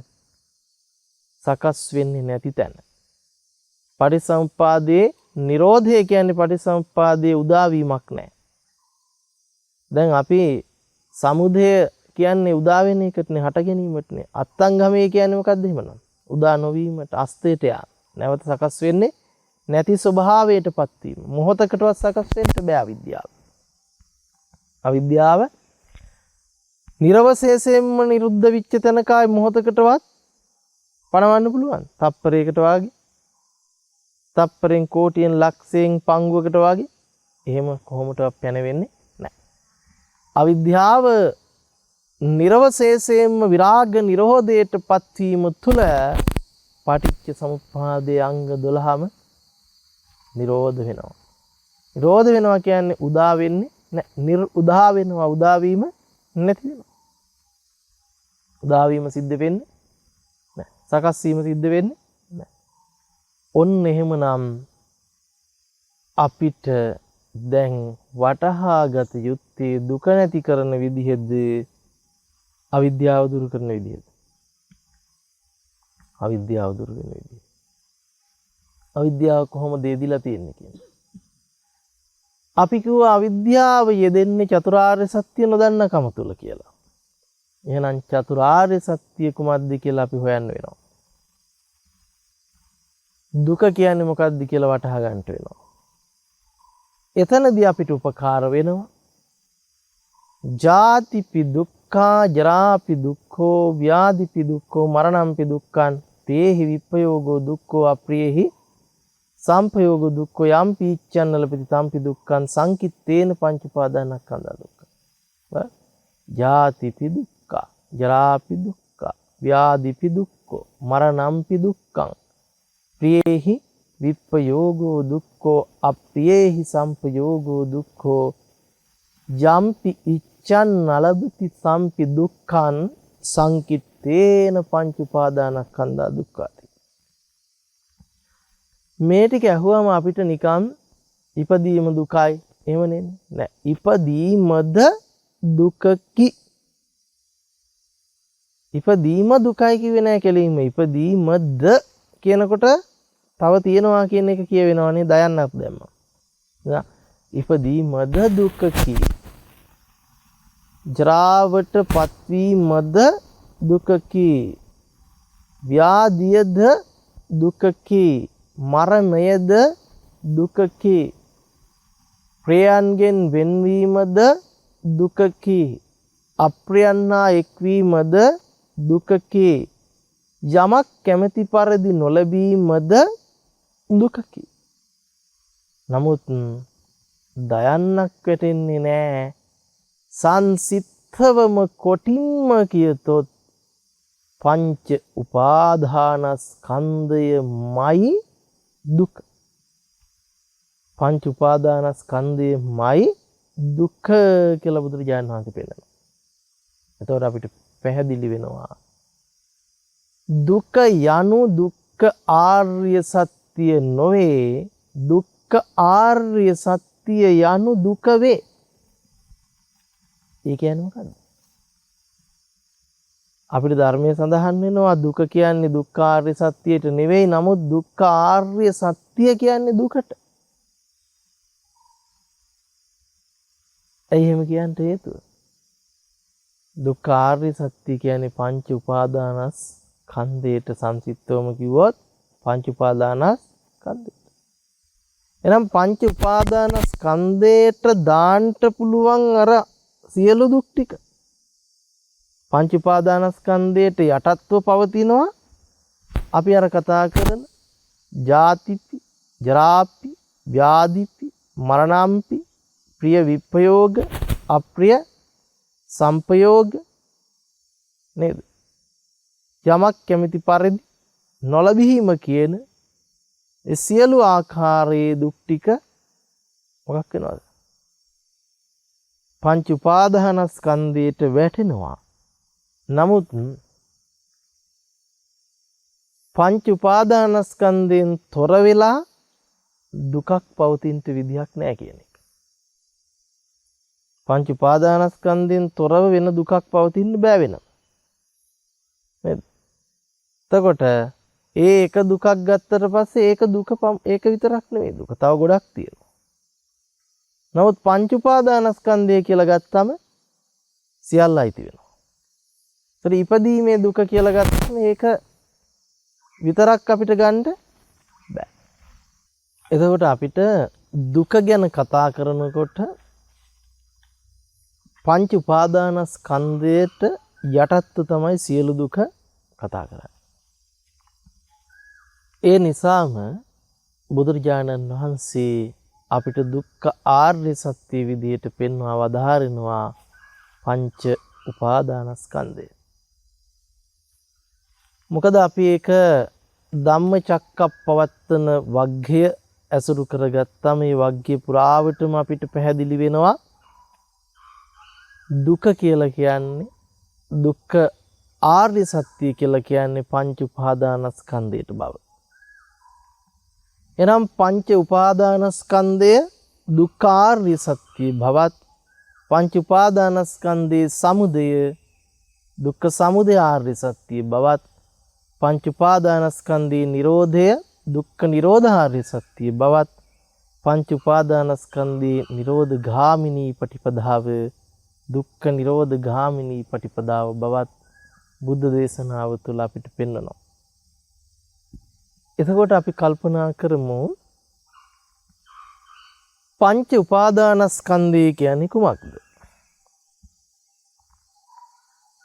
සකස් වෙන්නේ නැති තැන. පටිසමුපාදයේ නිරෝධය කියන්නේ පටිසමුපාදයේ උදාවීමක් නැහැ. දැන් අපි සමුදය කියන්නේ උදා වෙන එකටනේ, හට ගැනීමටනේ. අත්ංගමයේ කියන්නේ මොකද්ද එහෙමනම්? උදා නොවීමට, අස්තේට යා. නැවත සකස් වෙන්නේ නැති ස්වභාවයටපත් වීම. මොහොතකටවත් සකස් වෙන්න බෑ අවිද්‍යාව. අවිද්‍යාව නිර්වශේෂයෙන්ම නිරුද්ධ වෙච්ච තැනකයි මොහොතකටවත් පණවන්න පුළුවන්. තප්පරයකට වාගේ. තප්පරෙන් කෝටියෙන් ලක්ෂයෙන් පංගුවකට වාගේ. එහෙම කොහොමදවත් පැනවෙන්නේ නැහැ. අවිද්‍යාව නිර්වශේෂයෙන්ම විරාග නිරෝධයට පත්වීම තුළ පටිච්ච සමුප්පාදයේ අංග 12ම නිරෝධ වෙනවා. නිරෝධ වෙනවා කියන්නේ උදා වෙන්නේ නැහැ. උදා වෙනවා, උදා වීම නැති වෙනවා. උදා වීම සිද්ධ වෙන්නේ නැහැ. සකස් වීම සිද්ධ වෙන්නේ නැහැ. ඔන්න එහෙමනම් අපිට දැන් වටහා ගත යුත්තේ දුක නැති කරන විදිහද අවිද්‍යාව දුරු කරන විදිහද? අවිද්‍යාව දුරු වෙන විදිහ. අවිද්‍යාව කොහොමද දෙදිලා තියෙන්නේ කියන්නේ? අපි කිව්වා අවිද්‍යාව යෙදෙන්නේ චතුරාර්ය සත්‍ය නොදන්නකම තුල කියලා. එහෙනම් චතුරාර්ය සත්‍ය කුමක්ද කියලා අපි හොයන්න වෙනවා. දුක කියන්නේ මොකක්ද කියලා වටහා ගන්න වෙනවා. එතනදී අපිට උපකාර වෙනවා ජාතිපි දුක්ඛා ජරාපි දුක්ඛෝ ව්‍යාධිපි දුක්ඛෝ මරණම්පි දුක්ඛං තේහි විප්පයෝගෝ දුක්ඛෝ අප්‍රියෙහි සම්පයෝගෝ දුක්ඛෝ යම්පි ඉච්ඡන්නලපති තම්පි දුක්ඛං සංකිට්ඨේන පංච උපාදානස්කන්ධා දුක්ඛ. ජාතිපි දුක්ඛ, ජරාපි දුක්ඛ, ව්‍යාධිපි දුක්ඛ, මරණම්පි දුක්ඛං. ප්‍රියේහි විප්පයෝගෝ දුක්ඛෝ අප්‍රියේහි සම්පයෝගෝ දුක්ඛෝ යම්පි ඉච්ඡන් නලබති සම්පි දුක්ඛං සංකිට්ඨේන පංච උපාදානස්කන්ධා දුක්ඛාති. මේ ටික ඇහුවම අපිට නිකන් ඉපදීම දුකයි එහෙම නෑ. ඉපදීමද දුකකි. ඉපදීම දුකයි කිව්වේ නෑ කෙලින්ම. ඉපදීමද කියනකොට තව තියනවා කියන එක කියවෙනවනේ දයන්නක් දැම්මා. ඉපදීමද දුකකි. ජරාවට පත්වීමද දුකකි. ව්‍යාධියද දුකකි. මරණයද දුකකි. ප්‍රියයන්ගෙන් වෙන්වීමද දුකකි. අප්‍රියන්හා එක්වීමද දුකකි. යමක් කැමැති පරිදි නොලැබීමද දුකකි. නමුත් දයන්නක් වැටෙන්නේ නෑ. සංසිද්ධවම කොටින්ම කියතොත් පංච උපාදානස්කන්ධයමයි දුක. පංච උපාදානස්කන්ධයමයි දුක කියලා බුදුරජාණන් වහන්සේ පෙන්නනවා. එතකොට අපිට පැහැදිලි වෙනවා දුක යනු දුක්ඛ ආර්ය සත්‍ය නොවේ. දුක්ඛ ආර්ය සත්‍ය යනු දුක වේ. ඒ කියන්නේ මොකද්ද? අපිට ධර්මයේ සඳහන් වෙනවා දුක කියන්නේ දුක්ඛ ආර්ය සත්‍යයට නෙවෙයි. නමුත් දුක්ඛ ආර්ය සත්‍ය කියන්නේ දුකට. ඇයි එහෙම කියන්න හේතුව? දුක්ඛ ආර්ය සත්‍ය කියන්නේ පංච උපාදානස්කන්ධයට සංසිද්ධවම කිව්වොත් පංච උපාදානස්කන්ධය. එහෙනම් පංච උපාදානස්කන්ධයට දාන්න පුළුවන් අර සියලු දුක් ටික පංච උපාදානස්කන්ධයට යටත්ව පවතිනවා. අපි අර කතා කරන ජාතිපි, ජරාපි, ව්‍යාධිපි, මරණම්පි, ප්‍රිය විප්පයෝග, අප්‍රිය සම්පයෝග නේද? යමක් කැමැති පරිදි නොලැබීම කියන ඒ සියලු ආකාරයේ දුක් ටික මොකක් වෙනවද? පංච උපාදානස්කන්ධයට වැටෙනවා. නමුත් පංච උපාදානස්කන්ධයෙන් තොර වෙලා දුකක් පවතින විදිහක් නැහැ කියන එක. පංච උපාදානස්කන්ධයෙන් තොරව වෙන දුකක් පවතින්න බෑ වෙනවා. නේද? එතකොට ඒක දුකක් ගත්තට පස්සේ ඒක විතරක් නෙවෙයි දුක. තව ගොඩක් තියෙනවා. නමුත් පංච උපාදානස්කන්ධය කියලා ගත්තම සියල්ල අයිති වෙනවා. ඒතර ඉපදීමේ දුක කියලා ගත්තම ඒක විතරක් අපිට ගන්න බෑ. එතකොට අපිට දුක ගැන කතා කරනකොට පංච උපාදානස්කන්ධයට යටත්ව තමයි සියලු දුක කතා කරන්නේ. ඒ නිසාම බුදුරජාණන් වහන්සේ අපිට දුක්ඛ ආර්ය සත්‍ය විදියට පෙන්වා වදාහරිනවා පංච උපාදානස්කන්ධය. මොකද අපි ඒක ධම්මචක්කප්පවත්තන වග්ගය ඇසුරු කරගත්තා. මේ වග්ගය පුරාවටම අපිට පැහැදිලි වෙනවා දුක කියලා කියන්නේ දුක්ඛ ආර්ය සත්‍ය කියලා කියන්නේ පංච උපාදානස්කන්ධයට බව. එනම් පංච උපාදානස්කන්ධය දුක්ඛ ආර්ය සත්‍ය භවත් පංච උපාදානස්කන්ධයේ සමුදය දුක්ඛ සමුදය ආර්ය සත්‍ය භවත් පංච උපාදානස්කන්ධයේ නිරෝධය දුක්ඛ නිරෝධ ආර්ය සත්‍ය භවත් පංච උපාදානස්කන්ධයේ නිරෝධ ගාමිනී පටිපදාව දුක්ඛ නිරෝධ ගාමිනී පටිපදාව බවත් බුද්ධ දේශනාව තුළ අපිට පෙන්වනවා. එතකොට අපි කල්පනා කරමු පංච උපාදානස්කන්ධය කියන්නේ කුමක්ද?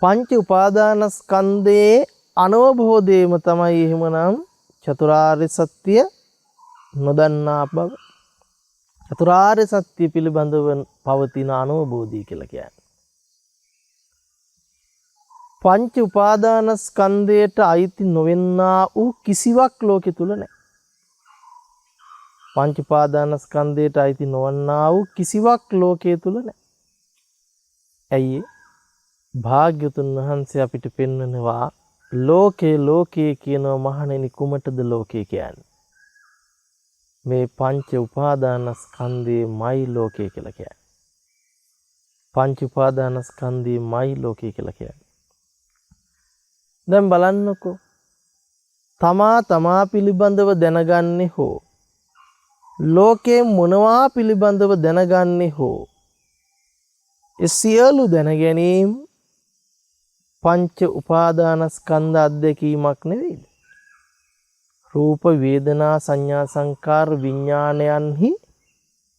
පංච උපාදානස්කන්ධයේ අනවබෝධයම තමයි එහෙමනම් චතුරාර්ය සත්‍ය නොදන්නා බව. චතුරාර්ය සත්‍ය පිළිබඳව පවතින අනවබෝධය කියලා කියන්නේ. පංච උපාදානස්කන්ධයට අයිති නොවෙන්නා වූ කිසිවක් ලෝකෙ තුල නැහැ. පංච උපාදානස්කන්ධයට අයිති නොවන්නා වූ කිසිවක් ලෝකයේ තුල නැහැ. ඇයි භාග්‍යතුන් වහන්සේ අපිට පෙන්වනවා ලෝකේ කියනවා මහණෙනි කුමටද ලෝකේ කියන්නේ? මේ පංච උපාදානස්කන්ධයමයි ලෝකේ කියලා කියන්නේ. පංච උපාදානස්කන්ධයමයි ලෝකේ කියලා කියන්නේ. දැන් බලන්නකෝ තමා පිළිබඳව දැනගන්නේ හෝ ලෝකේ මොනවා පිළිබඳව දැනගන්නේ හෝ ඒ සියලු දැන ගැනීම පංච උපාදානස්කන්ධ අධ්‍යක්ීමක් නෙවෙයිද? රූප වේදනා සංඥා සංකාර විඥානයන්හි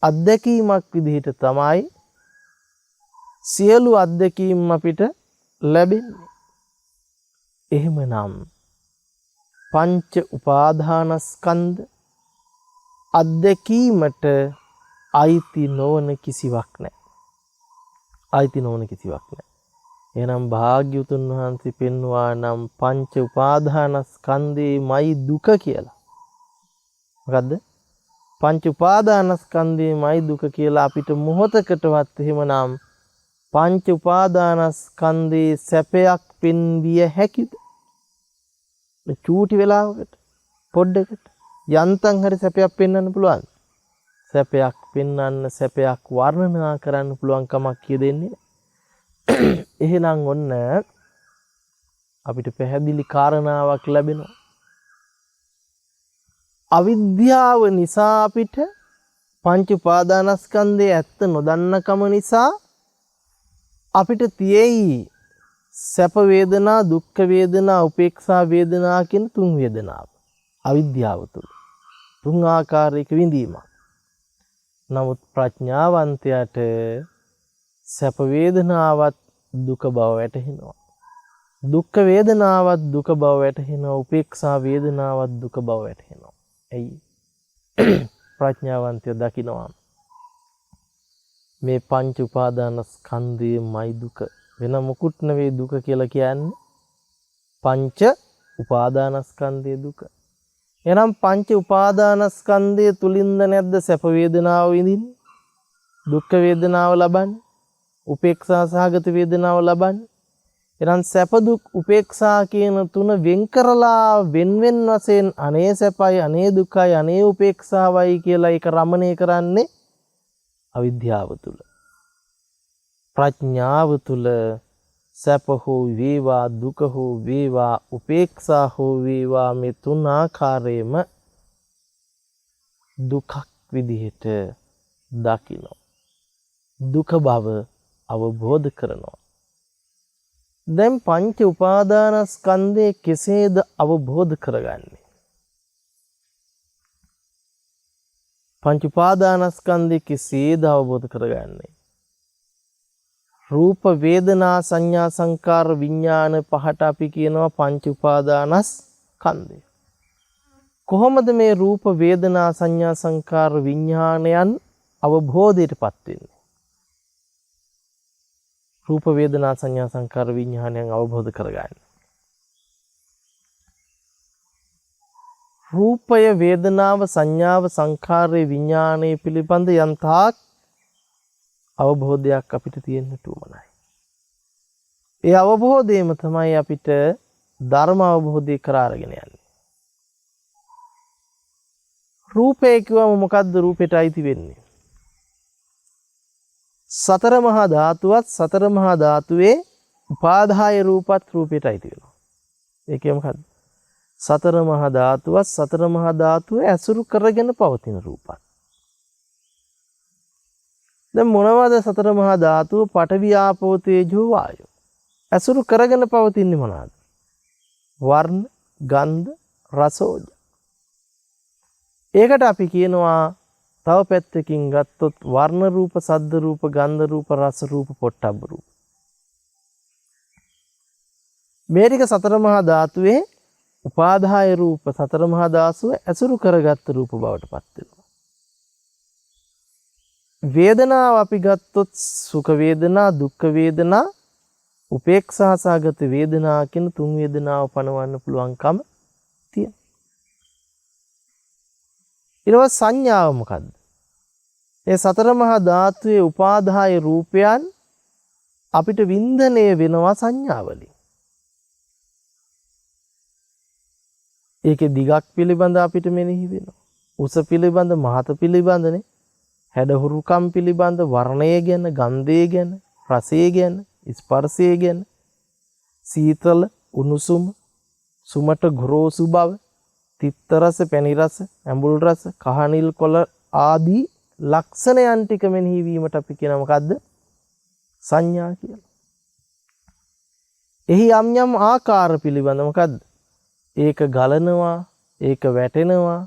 අධ්‍යක්ීමක් විදිහට තමයි සියලු අධ්‍යක්ීම් අපිට ලැබෙන්නේ. එහෙමනම් පංච උපාදානස්කන්ධ අධ්‍යක්ීමට අයිති නොවන කිසිවක් නැහැ. අයිති නොවන කිසිවක් නැහැ. එහෙනම් භාග්‍යවතුන් වහන්සේ පෙන්වා නම් පංච උපාදානස්කන්ධේමයි දුක කියලා. මොකද්ද? පංච උපාදානස්කන්ධේමයි දුක කියලා අපිට මොහොතකටවත් එහෙමනම් පංච උපාදානස්කන්ධේ සැපයක් පෙන්විය හැකිද? මේ චූටි වෙලාවකට පොඩ්ඩකට යන්තම් හරි සැපයක් පෙන්වන්න පුළුවන්. සැපයක් පෙන්වන්න සැපයක් වර්ණනා කරන්න පුළුවන් කමක් කියෙදෙන්නේ. එහෙනම් ඔන්න අපිට පැහැදිලි කාරණාවක් ලැබෙනවා. අවිද්‍යාව නිසා අපිට පංච උපාදානස්කන්ධයේ ඇත්ත නොදන්නකම නිසා අපිට තියෙයි සැප වේදනා, දුක්ඛ වේදනා, උපේක්ෂා වේදනා කියන තුන් වේදනාව. අවිද්‍යාව තුළ තුන් ආකාරයක විඳීමක්. නමුත් ප්‍රඥාවන්තයාට සැප වේදනාවත් දුක බව වැටහෙනවා. දුක්ඛ වේදනාවත් දුක බව වැටහෙනවා. උපේක්ෂා වේදනාවත් දුක බව වැටහෙනවා. ඇයි? ප්‍රඥාවන්තය දකිනවා මේ පංච උපාදානස්කන්ධයමයි දුක. වෙන මොකුත් නෙවෙයි දුක කියලා කියන්නේ. පංච උපාදානස්කන්ධයේ දුක. එහෙනම් පංච උපාදානස්කන්ධය තුලින්ද නැද්ද සැප වේදනාව විඳින්නේ? දුක්ඛ වේදනාව ලබන්නේ? උපේක්ෂා සහගත වේදනාව ලබන්නේ? එහෙනම් සැප දුක් උපේක්ෂා කියන තුන වෙන් කරලා වෙන් වශයෙන් අනේ සැපයි අනේ දුකයි අනේ උපේක්ෂාවයි කියලා ඒක රමණය කරන්නේ අවිද්‍යාව තුල. ප්‍රඥාව තුල සැප හෝ වේවා දුක හෝ වේවා උපේක්ෂා හෝ වේවා මේ තුන් ආකාරයෙන්ම දුකක් විදිහට දකිනවා. දුක බව අවබෝධ කරනවා. දැන් පංච උපාදානස්කන්ධය කෙසේද අවබෝධ කරගන්නේ? පංච උපාදානස්කන්ධය කෙසේද අවබෝධ කරගන්නේ? රූප වේදනා සංඥා සංකාර විඥාන පහට අපි කියනවා පංච උපාදානස්කන්ධය. කොහොමද මේ රූප වේදනා සංඥා සංකාර විඥානයන් අවබෝධයටපත් වෙන්නේ? රූප වේදනා සංඥා සංකාර විඥානයන් අවබෝධ කරගන්න. රූපය වේදනාව සංඥාව සංකාරය විඥානය පිළිබඳ යම්තාක් අවබෝධයක් අපිට තියෙන්නට උවමනයි. ඒ අවබෝධයම තමයි අපිට ධර්ම අවබෝධය කරා අරගෙන යන්නේ. රූපය කියවම මොකද්ද රූපෙට අයිති වෙන්නේ? සතර මහා ධාතුවත් සතර මහා ධාතුවේ උපාදාය රූපත් රූපයට අයිති වෙනවා. ඒකේ මොකද්ද? සතර මහා ධාතුවත් සතර මහා ධාතුවේ ඇසුරු කරගෙන පවතින රූපත්. දැන් මොනවද සතර මහා ධාතුව? පඨවි ආපෝ තේජෝ වායෝ. ඇසුරු කරගෙන පවතින්නේ මොනවාද? වර්ණ, ගන්ධ, රස, ඕජ. ඒකට අපි කියනවා තව පැත්තකින් ගත්තොත් වර්ණ රූප, සද්ද රූප, ගන්ධ රූප, රස රූප, පොට්ටබ්බ රූප. මේ ටික සතර මහා ධාතුවේ උපාදාය රූප, සතර මහා ධාතුව ඇසුරු කරගත් රූප බවට පත් වෙනවා. වේදනාව අපි ගත්තොත් සුඛ වේදනා, දුක්ඛ වේදනා, උපේක්ෂා සහගත වේදනා කියන තුන් වේදනාව පනවන්න පුළුවන්කම තියෙනවා. ඊළඟ සංඥාව මොකද්ද? ඒ සතර මහා ධාතුවේ උපාදාය රූපයන් අපිට වින්දනය වෙනවා සංඥාවලින්. ඒකේ දිගක් පිළිබඳ අපිට මෙනෙහි වෙනවා. උස පිළිබඳ, මහත පිළිබඳනේ, හැඩහුරුකම් පිළිබඳ, වර්ණය ගැන, ගන්ධය ගැන, රසය ගැන, ස්පර්ශය ගැන, සීතල, උණුසුම, සුමට ගොරෝසු බව, තිත්ත රස, පැණි රස, ඇඹුල් රස, කහ නිල් කොළ ආදී ලක්ෂණයන් ටික මෙනෙහි වීමට අපි කියන මොකද්ද? සංඥා කියලා. එහි යම් යම් ආකාර පිළිබඳ මොකද්ද? ඒක ගලනවා, ඒක වැටෙනවා,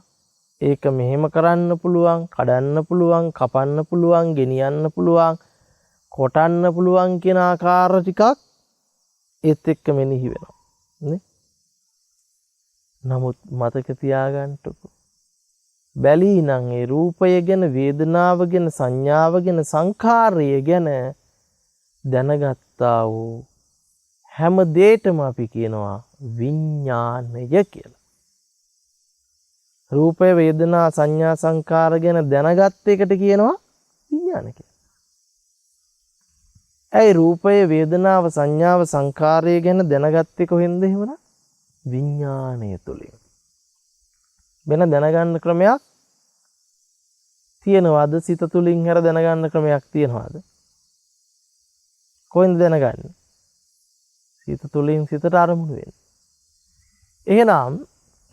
ඒක මෙහෙම කරන්න පුළුවන්, කඩන්න පුළුවන්, කපන්න පුළුවන්, ගෙනියන්න පුළුවන්, කොටන්න පුළුවන් කියන ආකාර ටිකක් ඒත් එක්ක මෙනෙහි වෙනවා නේ. නමුත් මතක තියාගන්නකෝ, බැලී නම් ඒ රූපය ගැන, වේදනාව ගැන, සංඥාව ගැන, සංඛාරය ගැන දැනගත්තා වූ හැම දෙයකම අපි කියනවා විඥානය කියලා. රූපය, වේදනා, සංඥා, සංඛාර ගැන දැනගත් එකට කියනවා විඥාන කියලා. ඇයි රූපය, වේදනාව, සංඥාව, සංඛාරය ගැන දැනගත්තේ කොහෙන්ද එහෙමනම්? විඥානය තුලින්. වෙන දැනගන්න ක්‍රමයක් තියනවාද? සිත තුලින් හැර දැනගන්න ක්‍රමයක් තියනවාද? කොහෙන්ද දැනගන්නේ? සිත තුලින් සිතට අරමුණු වෙන්නේ. එහෙනම්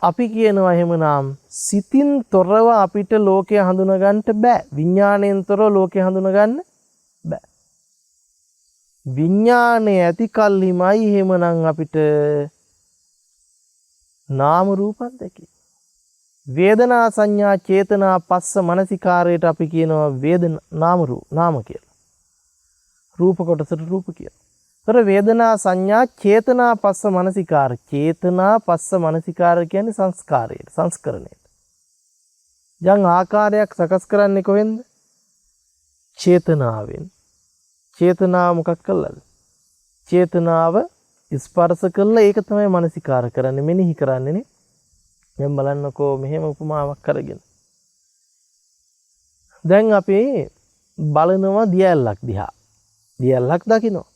අපි කියනවා එහෙමනම් සිතින් තොරව අපිට ලෝකය හඳුනා ගන්නට බෑ. විඥාණයෙන් තොරව ලෝකය හඳුනා ගන්න බෑ. විඥාණය ඇති කල්හිමයි එහෙමනම් අපිට නාම රූපත් දැකේ. වේදනා, සංඥා, චේතනා, පස්ස, මනසිකාරයට අපි කියනවා නාම කියලා. රූප කොටසට රූප කියලා. තොර වේදනා, සංඥා, චේතනා, පස්ස, මනසිකාර. චේතනා, පස්ස, මනසිකාර කියන්නේ සංස්කාරයට, සංස්කරණයට. යම් ආකාරයක් සකස් කරන්නේ කොහෙන්ද? චේතනාවෙන්. චේතනාව මොකක් කළාද? චේතනාව ස්පර්ශ කළා, ඒක තමයි මනසිකාර කරන්නේ, මෙනෙහි කරන්නේ නේ. දැන් බලන්නකෝ මෙහෙම උපමාවක් කරගෙන. දැන් අපි බලනවා දියැලක් දිහා. දියැලක් දකිනවා.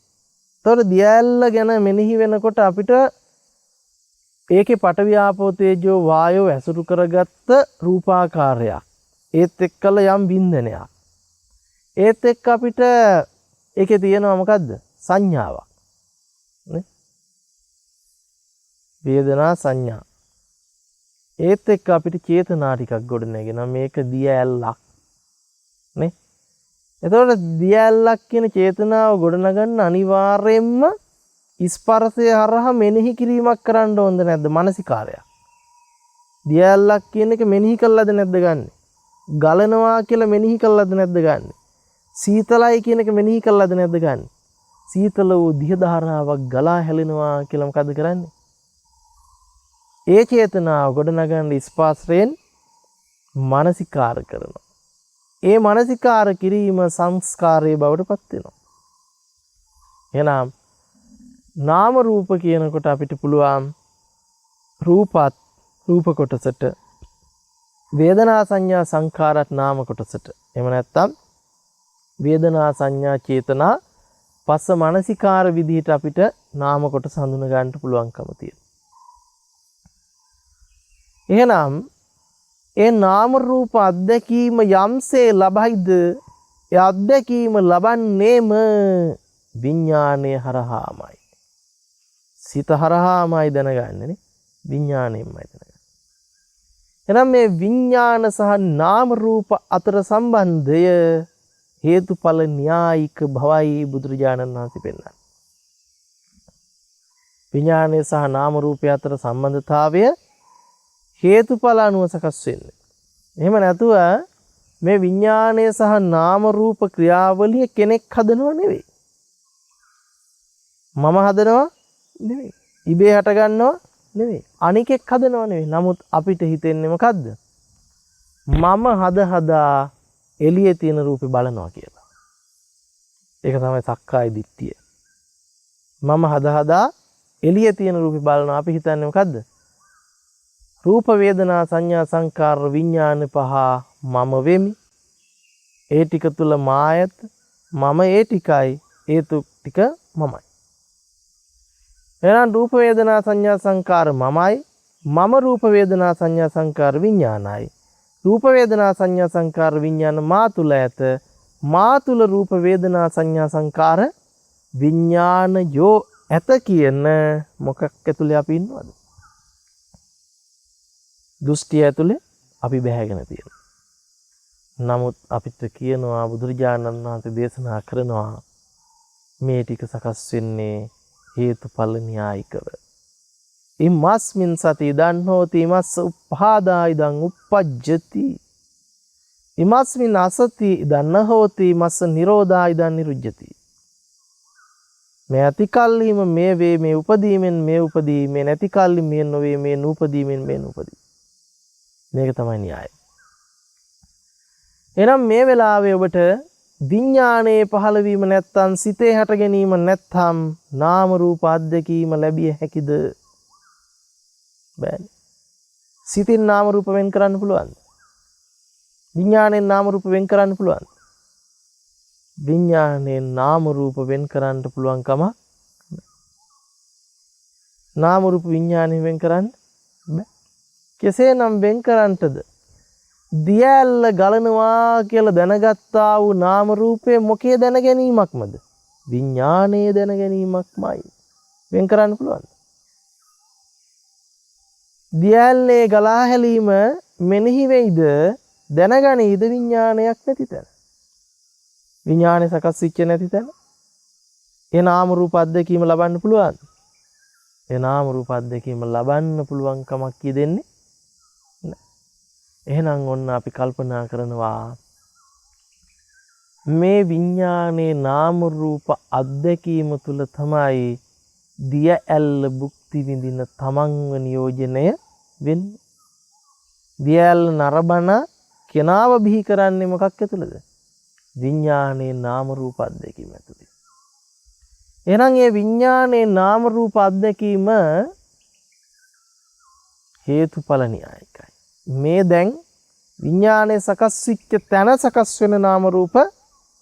එතකොට දියැල්ල ගැන මෙනෙහි වෙනකොට අපිට ඒකේ පඨවි ආපෝ තේජෝ වායෝ ඇසුරු කරගත්ත රූපාකාරයක්. ඒත් එක්කල යම් බින්දනයක්. ඒත් එක්ක අපිට ඒකේ තියෙනවා මොකද්ද? සංඥාවක්. නේ? වේදනා, සංඥා. ඒත් එක්ක අපිට චේතනා ටිකක් ගොඩ නැගෙනවා. මේක දියැලක්. නේ? එතකොට දියැලක් කියන චේතනාව ගොඩනගන්න අනිවාර්යයෙන්ම ස්පර්ශය හරහා මෙනෙහි කිරීමක් කරන්න ඕනද නැද්ද? මානසිකාරයක්. දියැලක් කියන එක මෙනෙහි කළාද නැද්ද ගන්නෙ? ගලනවා කියලා මෙනෙහි කළාද නැද්ද ගන්නෙ? සීතලයි කියන එක මෙනෙහි කළාද නැද්ද ගන්නෙ? සීතල වූ දිය ධාරාවක් ගලා හැලෙනවා කියලා මොකද්ද කරන්නේ? ඒ චේතනාව ගොඩනගන්න ස්පර්ශයෙන් මානසිකාර කරනවා. ඒ මානසිකාර කිරීම සංස්කාරයේ බවට පත් වෙනවා. එහෙනම් නාම රූප කියනකොට අපිට පුළුවන් රූපත් රූප කොටසට, වේදනා, සංඥා, සංඛාරත් නාම කොටසට. එහෙම නැත්නම් වේදනා, සංඥා, චේතනා, පස්ස, මානසිකාර විදිහට අපිට නාම කොටස හඳුන ගන්න පුළුවන්කම තියෙනවා. එහෙනම් ඒ නාම රූප අධ්‍යක්ීම යම්සේ ලබයිද, ඒ අධ්‍යක්ීම ලබන්නේම විඥානය හරහාමයි. සිත හරහාමයි දැනගන්නේ නේ. විඥාණයෙන්මයි දැනගන්නේ. එහෙනම් මේ විඥාන සහ නාම රූප අතර සම්බන්ධය හේතුඵල න්‍යායික භවයි බුදුරජාණන් වහන්සේ පෙන්නන්නේ. විඥානය සහ නාම රූපය අතර සම්බන්ධතාවය හේතුඵල අනුව සකස් වෙන්නේ. එහෙම නැතුව මේ විඥානය සහ නාම රූප ක්‍රියාවලිය කෙනෙක් හදනව නෙවෙයි. මම හදනවා නෙවෙයි. ඉබේ හට ගන්නව නෙවෙයි. අනිකෙක් හදනව නෙවෙයි. නමුත් අපිට හිතෙන්නේ මොකද්ද? මම හදා එළියේ තියෙන රූපේ බලනවා කියලා. ඒක තමයි සක්කාය දිට්ඨිය. මම හදා එළියේ තියෙන රූපේ බලනවා. අපි හිතන්නේ මොකද්ද? රූප වේදනා සංඥා සංකාර විඥාන පහ මම වෙමි. ඒ ටික තුල මායත මම ඒ ටිකයි ඒ ටික මමයි. එහෙනම් රූප වේදනා සංඥා සංකාර මමයි. මම රූප වේදනා සංඥා සංකාර විඥානයි. රූප වේදනා සංඥා සංකාර විඥාන මා තුල ඇත. මා තුල රූප වේදනා සංඥා සංකාර විඥානයෝ ඇත කියන මොකක් ඇතුලේ අපි ඉන්නවද? දෘෂ්ටිය ඇතුලේ අපි බැහැගෙන තියෙනවා. නමුත් අපිට කියනවා බුදුරජාණන් වහන්සේ දේශනා කරනවා මේ ටික සකස් වෙන්නේ හේතුඵල න්‍යායිකව. ඉමස්මින් සති ඉදන් හෝති ඉමස්ස උප්පාදා ඉදන් උප්පජ්ජති. ඉමස්මින් අසති ඉදන් හෝති ඉමස්ස නිරෝධා ඉදන් නිරුජ්ජති. මේ ඇති කල්හිම මේ වේ මේ උපදීමෙන් මේ උපදී මේ නැති කල්හි මේ නොවේ මේ නූපදීමෙන් මේ නූපදී. මේක තමයි න්‍යාය. එහෙනම් මේ වෙලාවේ ඔබට විඥානයේ පහළ වීම නැත්තම් සිතේ හට ගැනීම නැත්තම් නාම රූප අධ්‍යක්ීම ලැබිය හැකිද? බෑනේ. සිතින් නාම රූප වෙන් කරන්න පුළුවන්ද? විඥාණයෙන් නාම රූප වෙන් කරන්න පුළුවන්ද? විඥාණයෙන් නාම රූප වෙන් කරන්න පුළුවන්කම නාම රූප විඥාණයෙන් වෙන් කරන්න බෑ. කෙසේනම් වෙන් කරන්නටද? දියැල්ල ගලනවා කියලා දැනගත්තා වූ නාම රූපේ මොකේ දැන ගැනීමක්මද? විඥානයේ දැන ගැනීමක්මයි. වෙන් කරන්න පුළුවන්. දියැල්ලේ ගලා හැලීම මෙනෙහි වෙයිද? දැනගනීද විඥානයක් නැති තැන? විඥානේ සකස් වෙච්ච නැති තැන? ඒ නාම රූප අධ්‍යක්ීම ලබන්න පුළුවන්. ඒ නාම රූප අධ්‍යක්ීම ලබන්න පුළුවන් කමක් කියෙදෙන්නේ. එහෙනම් ඔන්න අපි කල්පනා කරනවා මේ විඥානයේ නාම රූප අධ්‍යක්ීම තුල තමයි දිය ඇල්ල භුක්ති විඳින තමන්ව නියෝජනය වෙන්නේ. දිය ඇල්ල නරබන කෙනාව බිහි කරන්නේ මොකක් ඇතුළද? විඥානයේ නාම රූප අධ්‍යක්ීම ඇතුළේ. එහෙනම් මේ විඥානයේ නාම රූප අධ්‍යක්ීම හේතුඵල න්‍යායිකයි. මේ දැන් විඥානයේ සකස් වෙච්ච තැන සකස් වෙන නාම රූප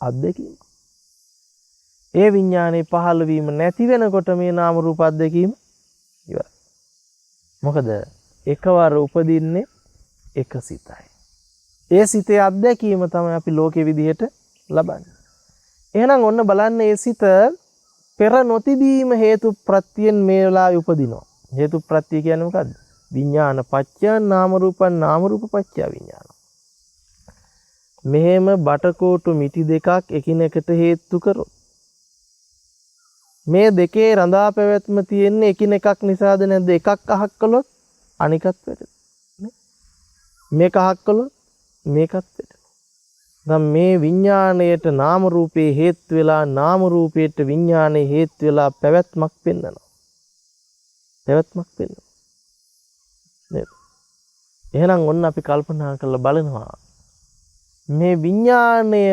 අධ්‍යක්ීම. ඒ විඥානයේ පහළ වීම නැති වෙනකොට මේ නාම රූප අධ්‍යක්ීම ඉවරයි. මොකද එකවර උපදින්නේ එක සිතයි. ඒ සිතේ අධ්‍යක්ීම තමයි අපි ලෝකේ විදිහට ලබන්නේ. එහෙනම් ඔන්න බලන්න මේ සිත පෙර නොතිබීම හේතු ප්‍රත්‍යයෙන් මේ වෙලාවේ උපදිනවා. හේතු ප්‍රත්‍ය කියන්නේ මොකද්ද? විඥාන පත්‍ය නාම රූපං නාම රූප පත්‍ය විඥාන. මෙහෙම බටකොටු මිටි දෙකක් එකිනෙකට හේතු කරොත් මේ දෙකේ රඳා පැවැත්ම තියෙන්නේ එකිනෙකක් නිසාද නැද්ද? එකක් අහක් කළොත් අනිකත් වැටෙනවා. මේක අහක් කළොත් මේකත් වැටෙනවා. දැන් මේ විඥාණයට නාම රූපේ හේතු වෙලා නාම රූපයට විඥානේ හේතු වෙලා පැවැත්මක් පෙන්වනවා. පැවැත්මක් පෙන්වනවා. නේද? එහෙනම් ඔන්න අපි කල්පනා කරලා බලනවා මේ විඥාණය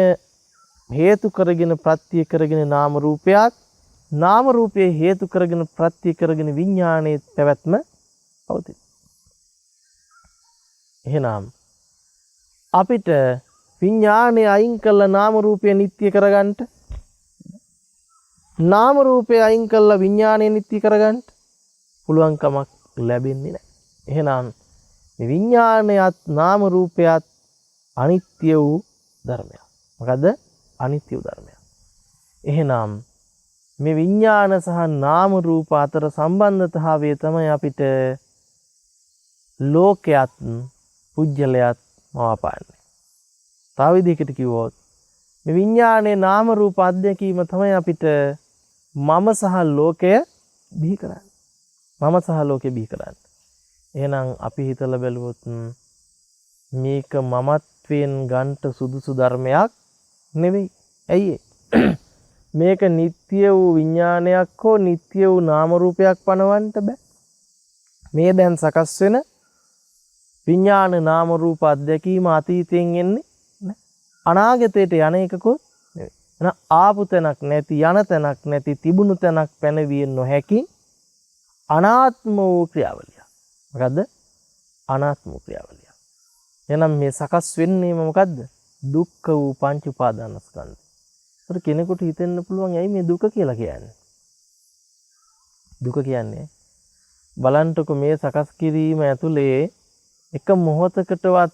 හේතු කරගෙන ප්‍රත්‍ය කරගෙන නාම රූපයක් නාම රූපයේ හේතු කරගෙන ප්‍රත්‍ය කරගෙන විඥානයේ පැවැත්ම පවතින. එහෙනම් අපිට විඥානය අයින් කළා නාම රූපය නිට්ටය කරගන්න නාම රූපය අයින් කළා විඥානය නිට්ටය කරගන්න පුළුවන් කමක් ලැබෙන්නේ නැහැ. එහෙනම් මේ විඥානයත් නාම රූපයත් අනිත්‍ය වූ ධර්මයක්. මොකද අනිත්‍ය වූ ධර්මයක්. එහෙනම් මේ විඥාන සහ නාම රූප අතර සම්බන්ධතාවය තමයි අපිට ලෝකයක් පුජ්‍යලයක් මවාපාන්නේ. තව විදිහකට කිව්වොත් මේ විඥානයේ නාම රූප අධ්‍යක්ීම තමයි අපිට මම සහ ලෝකය බිහි කරන්නේ. මම සහ ලෝකය බිහි කරන්නේ. එහෙනම් අපි හිතලා බැලුවොත් මේක මමත්වයෙන් ගන්නට සුදුසු ධර්මයක් නෙවෙයි. ඇයි මේක නිට්ටය වූ විඥානයක් හෝ නිට්ටය වූ නාම රූපයක් පනවන්න බෑ. මේ දැන් සකස් වෙන විඥාන නාම රූප අධ්‍යක්ීම අතීතයෙන් එන්නේ නැහැ. අනාගතයට යන එකකෝ නෙවෙයි. එහෙනම් ආපු තැනක් නැති යන තැනක් නැති තිබුණු තැනක් පැනවිය නොහැකි අනාත්ම වූ ක්‍රියාවලිය. මොකද්ද? අනාත්ම වූ ක්‍රියාවලිය. එහෙනම් මේ සකස් වෙන්නේම මොකද්ද? දුක්ඛ වූ පංච උපාදානස්කන්ධය. ඒතර කෙනෙකුට හිතෙන්න පුළුවන් ඇයි මේ දුක කියලා කියන්නේ? දුක කියන්නේ බලන්ටක මේ සකස් කිරීම ඇතුලේ එක මොහොතකටවත්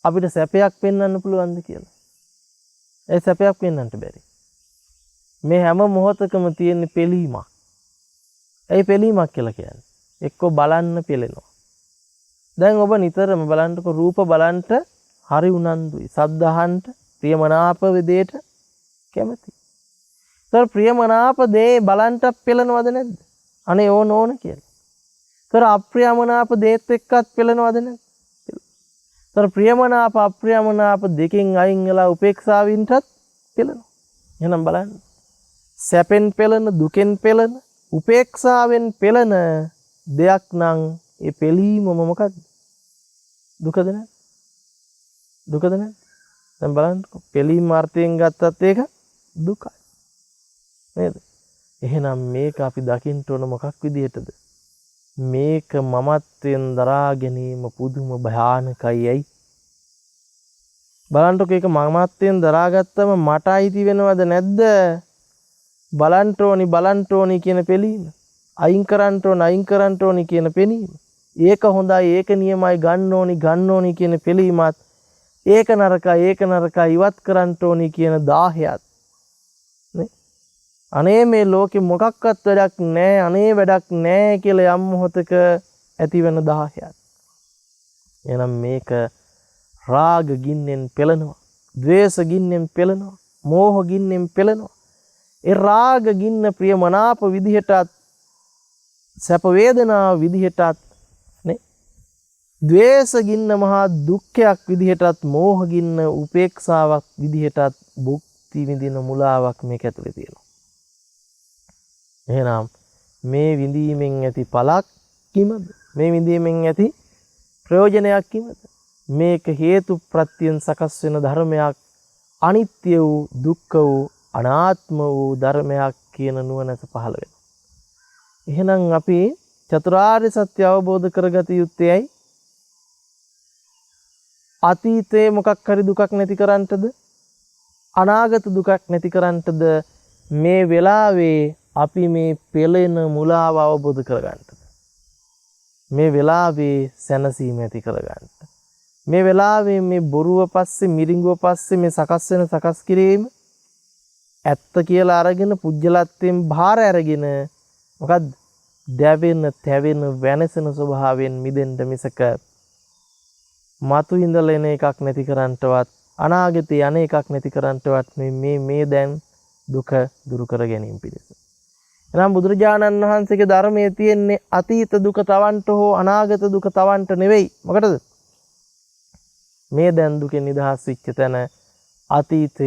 අපිට සැපයක් පෙන්වන්න පුළුවන්ද කියලා? ඒ සැපයක් පෙන්වන්නට බැරි. මේ හැම මොහොතකම තියෙන පෙළීමක්. ඒ පෙළීමක් කියලා කියන්නේ එක්ක බලන්න පෙළෙනවා. දැන් ඔබ නිතරම බලන්නකො රූප බලන්ට හරි උනන්දුයි. ශබ්ද අහන්න ප්‍රියමනාප විදියට කැමති. ඒතර ප්‍රියමනාප දේ බලන්ට පෙළනවද නැද්ද? අනේ ඕන කියලා. ඒතර අප්‍රියමනාප දේත් එක්කත් පෙළනවද නැද්ද? ඒතර ප්‍රියමනාප අප්‍රියමනාප දෙකෙන් අයින් වෙලා උපේක්ෂාවින්ටත් පෙළෙනවා. එහෙනම් බලන්න. සැපෙන් පෙළෙන, දුකෙන් පෙළෙන, උපේක්ෂාවෙන් පෙළෙන දෙයක් නම් ඒ පෙළීමම මොකද්ද? දුකද නැද්ද? දුකද නැද්ද? දැන් බලන්නකො පෙළීම අර්ථයෙන් ගත්තත් ඒක දුකයි. නේද? එහෙනම් මේක අපි දකින්න ඕන මොකක් විදිහටද? මේක මමත්වයෙන් දරා ගැනීම පුදුම භයානකයි. ඇයි? බලන්නකො ඒක මමත්වයෙන් දරාගත්තම මට අයිති වෙනවද නැද්ද? බලන්න ඕනි කියන පෙළීම. අයින් කරන්න ඕනි කියන පෙනීම. ඒක හොඳයි, ඒක නියමයි, ගන්න ඕනි කියන පෙළීමත් ඒක නරකයි ඉවත් කරන්න ඕනි කියන 10ත් නේ. අනේ මේ ලෝකෙ මොකක්වත් වැඩක් නැහැ, අනේ වැඩක් නැහැ කියලා යම් මොහොතක ඇති වෙන 10ත්. එහෙනම් මේක රාග ගින්නෙන් පෙළෙනවා, ද්වේෂ ගින්නෙන් පෙළෙනවා, මෝහ ගින්නෙන් පෙළෙනවා. ඒ රාග ගින්න ප්‍රියමනාප විදිහටත් සැප වේදනා විදිහටත් නේ, ද්වේෂ ගින්න මහා දුක්ඛයක් විදිහටත්, මෝහ ගින්න උපේක්ෂාවක් විදිහටත් භුක්ති විඳින මුලාවක් මේක ඇතුලේ තියෙනවා. එහෙනම් මේ විඳීමෙන් ඇති පළක් කිමද? මේ විඳීමෙන් ඇති ප්‍රයෝජනයක් කිමද? මේක හේතු ප්‍රත්‍යයෙන් සකස් වෙන ධර්මයක්, අනිත්‍ය වූ, දුක්ඛ වූ, අනාත්ම වූ ධර්මයක් කියන නුවණස පහළ වෙනවා. එහෙනම් අපි චතුරාර්ය සත්‍ය අවබෝධ කරගත යුත්තේයි අතීතයේ මොකක් හරි දුකක් නැති කරන්නටද, අනාගත දුකක් නැති කරන්නටද, මේ වෙලාවේ අපි මේ පෙළෙන මුලාව අවබෝධ කරගන්නටද, මේ වෙලාවේ සැනසීම ඇති කරගන්නට, මේ වෙලාවේ මේ බොරුව පස්සේ, මිරිඟුව පස්සේ මේ සකස් වෙන සකස් කිරීම ඇත්ත කියලා අරගෙන පුජ්‍යලත්වයෙන් බාහිර අරගෙන මොකද්ද? දැවෙන, තැවෙන, වෙනසන ස්වභාවයෙන් මිදෙන්න මිසක මතු ඉඳලා එන එකක් නැති කරන්නටවත්, අනාගතේ යන එකක් නැති කරන්නටවත් මේ දැන් දුක දුරු කර ගැනීම පිණිස. එහෙනම් බුදුරජාණන් වහන්සේගේ ධර්මයේ තියෙන්නේ අතීත දුක තවන්ට හෝ අනාගත දුක තවන්ට නෙවෙයි. මොකටද? මේ දැන් දුකෙන් නිදහස් වෙච්ච තැන අතීතය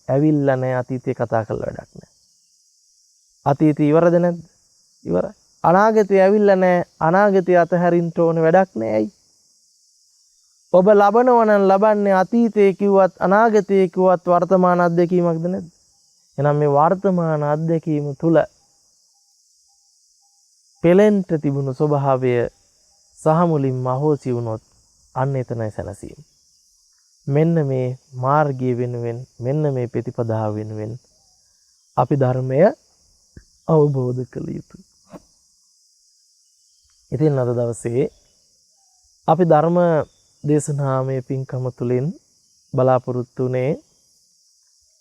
ඇවිල්ලා නැහැ, අතීතේ කතා කරලා වැඩක් නැහැ. අතීතය ඉවරද නැද්ද? ඉවරයි. අනාගතය ඇවිල්ලා නැහැ, අනාගතය අතහැරින්න ඕන වැඩක් නැහැ. ඇයි? ඔබ ලබනවා නම් ලබන්නේ අතීතයේ කිව්වත් අනාගතයේ කිව්වත් වර්තමාන අත්දැකීමක්ද නැද්ද? එහෙනම් මේ වර්තමාන අත්දැකීම තුල පෙලෙන්ට තිබුණු ස්වභාවය සහ මුලින්ම අහෝසි වුණොත් අන්න එතනයි සැනසීම. මෙන්න මේ මාර්ගය වෙනුවෙන්, මෙන්න මේ ප්‍රතිපදාව වෙනුවෙන් අපි ධර්මය අවබෝධ කළ යුතුයි. ඉතින් අද දවසේ අපි ධර්ම දේශනාමය පින්කම තුළින් බලාපොරොත්තු වුණේ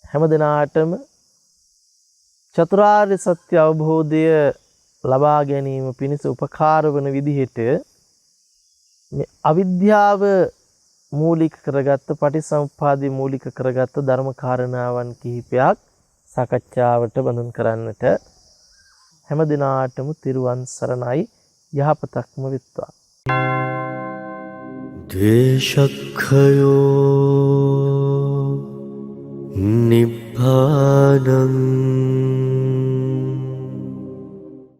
හැම දිනාටම චතුරාර්ය සත්‍ය අවබෝධය ලබා ගැනීම පිණිස උපකාර වන විදිහට මේ අවිද්‍යාව මූලික කරගත්ත, පටිසමුප්පාදේ මූලික කරගත්ත ධර්ම කාරණාවන් කිහිපයක් සාකච්ඡාවට බඳුන් කරන්නට හැම දිනාටම තිරුවන් සරණයි. යහපතක්ම වෙත්වා. ද්වේෂක්ඛයෝ නිබ්බානං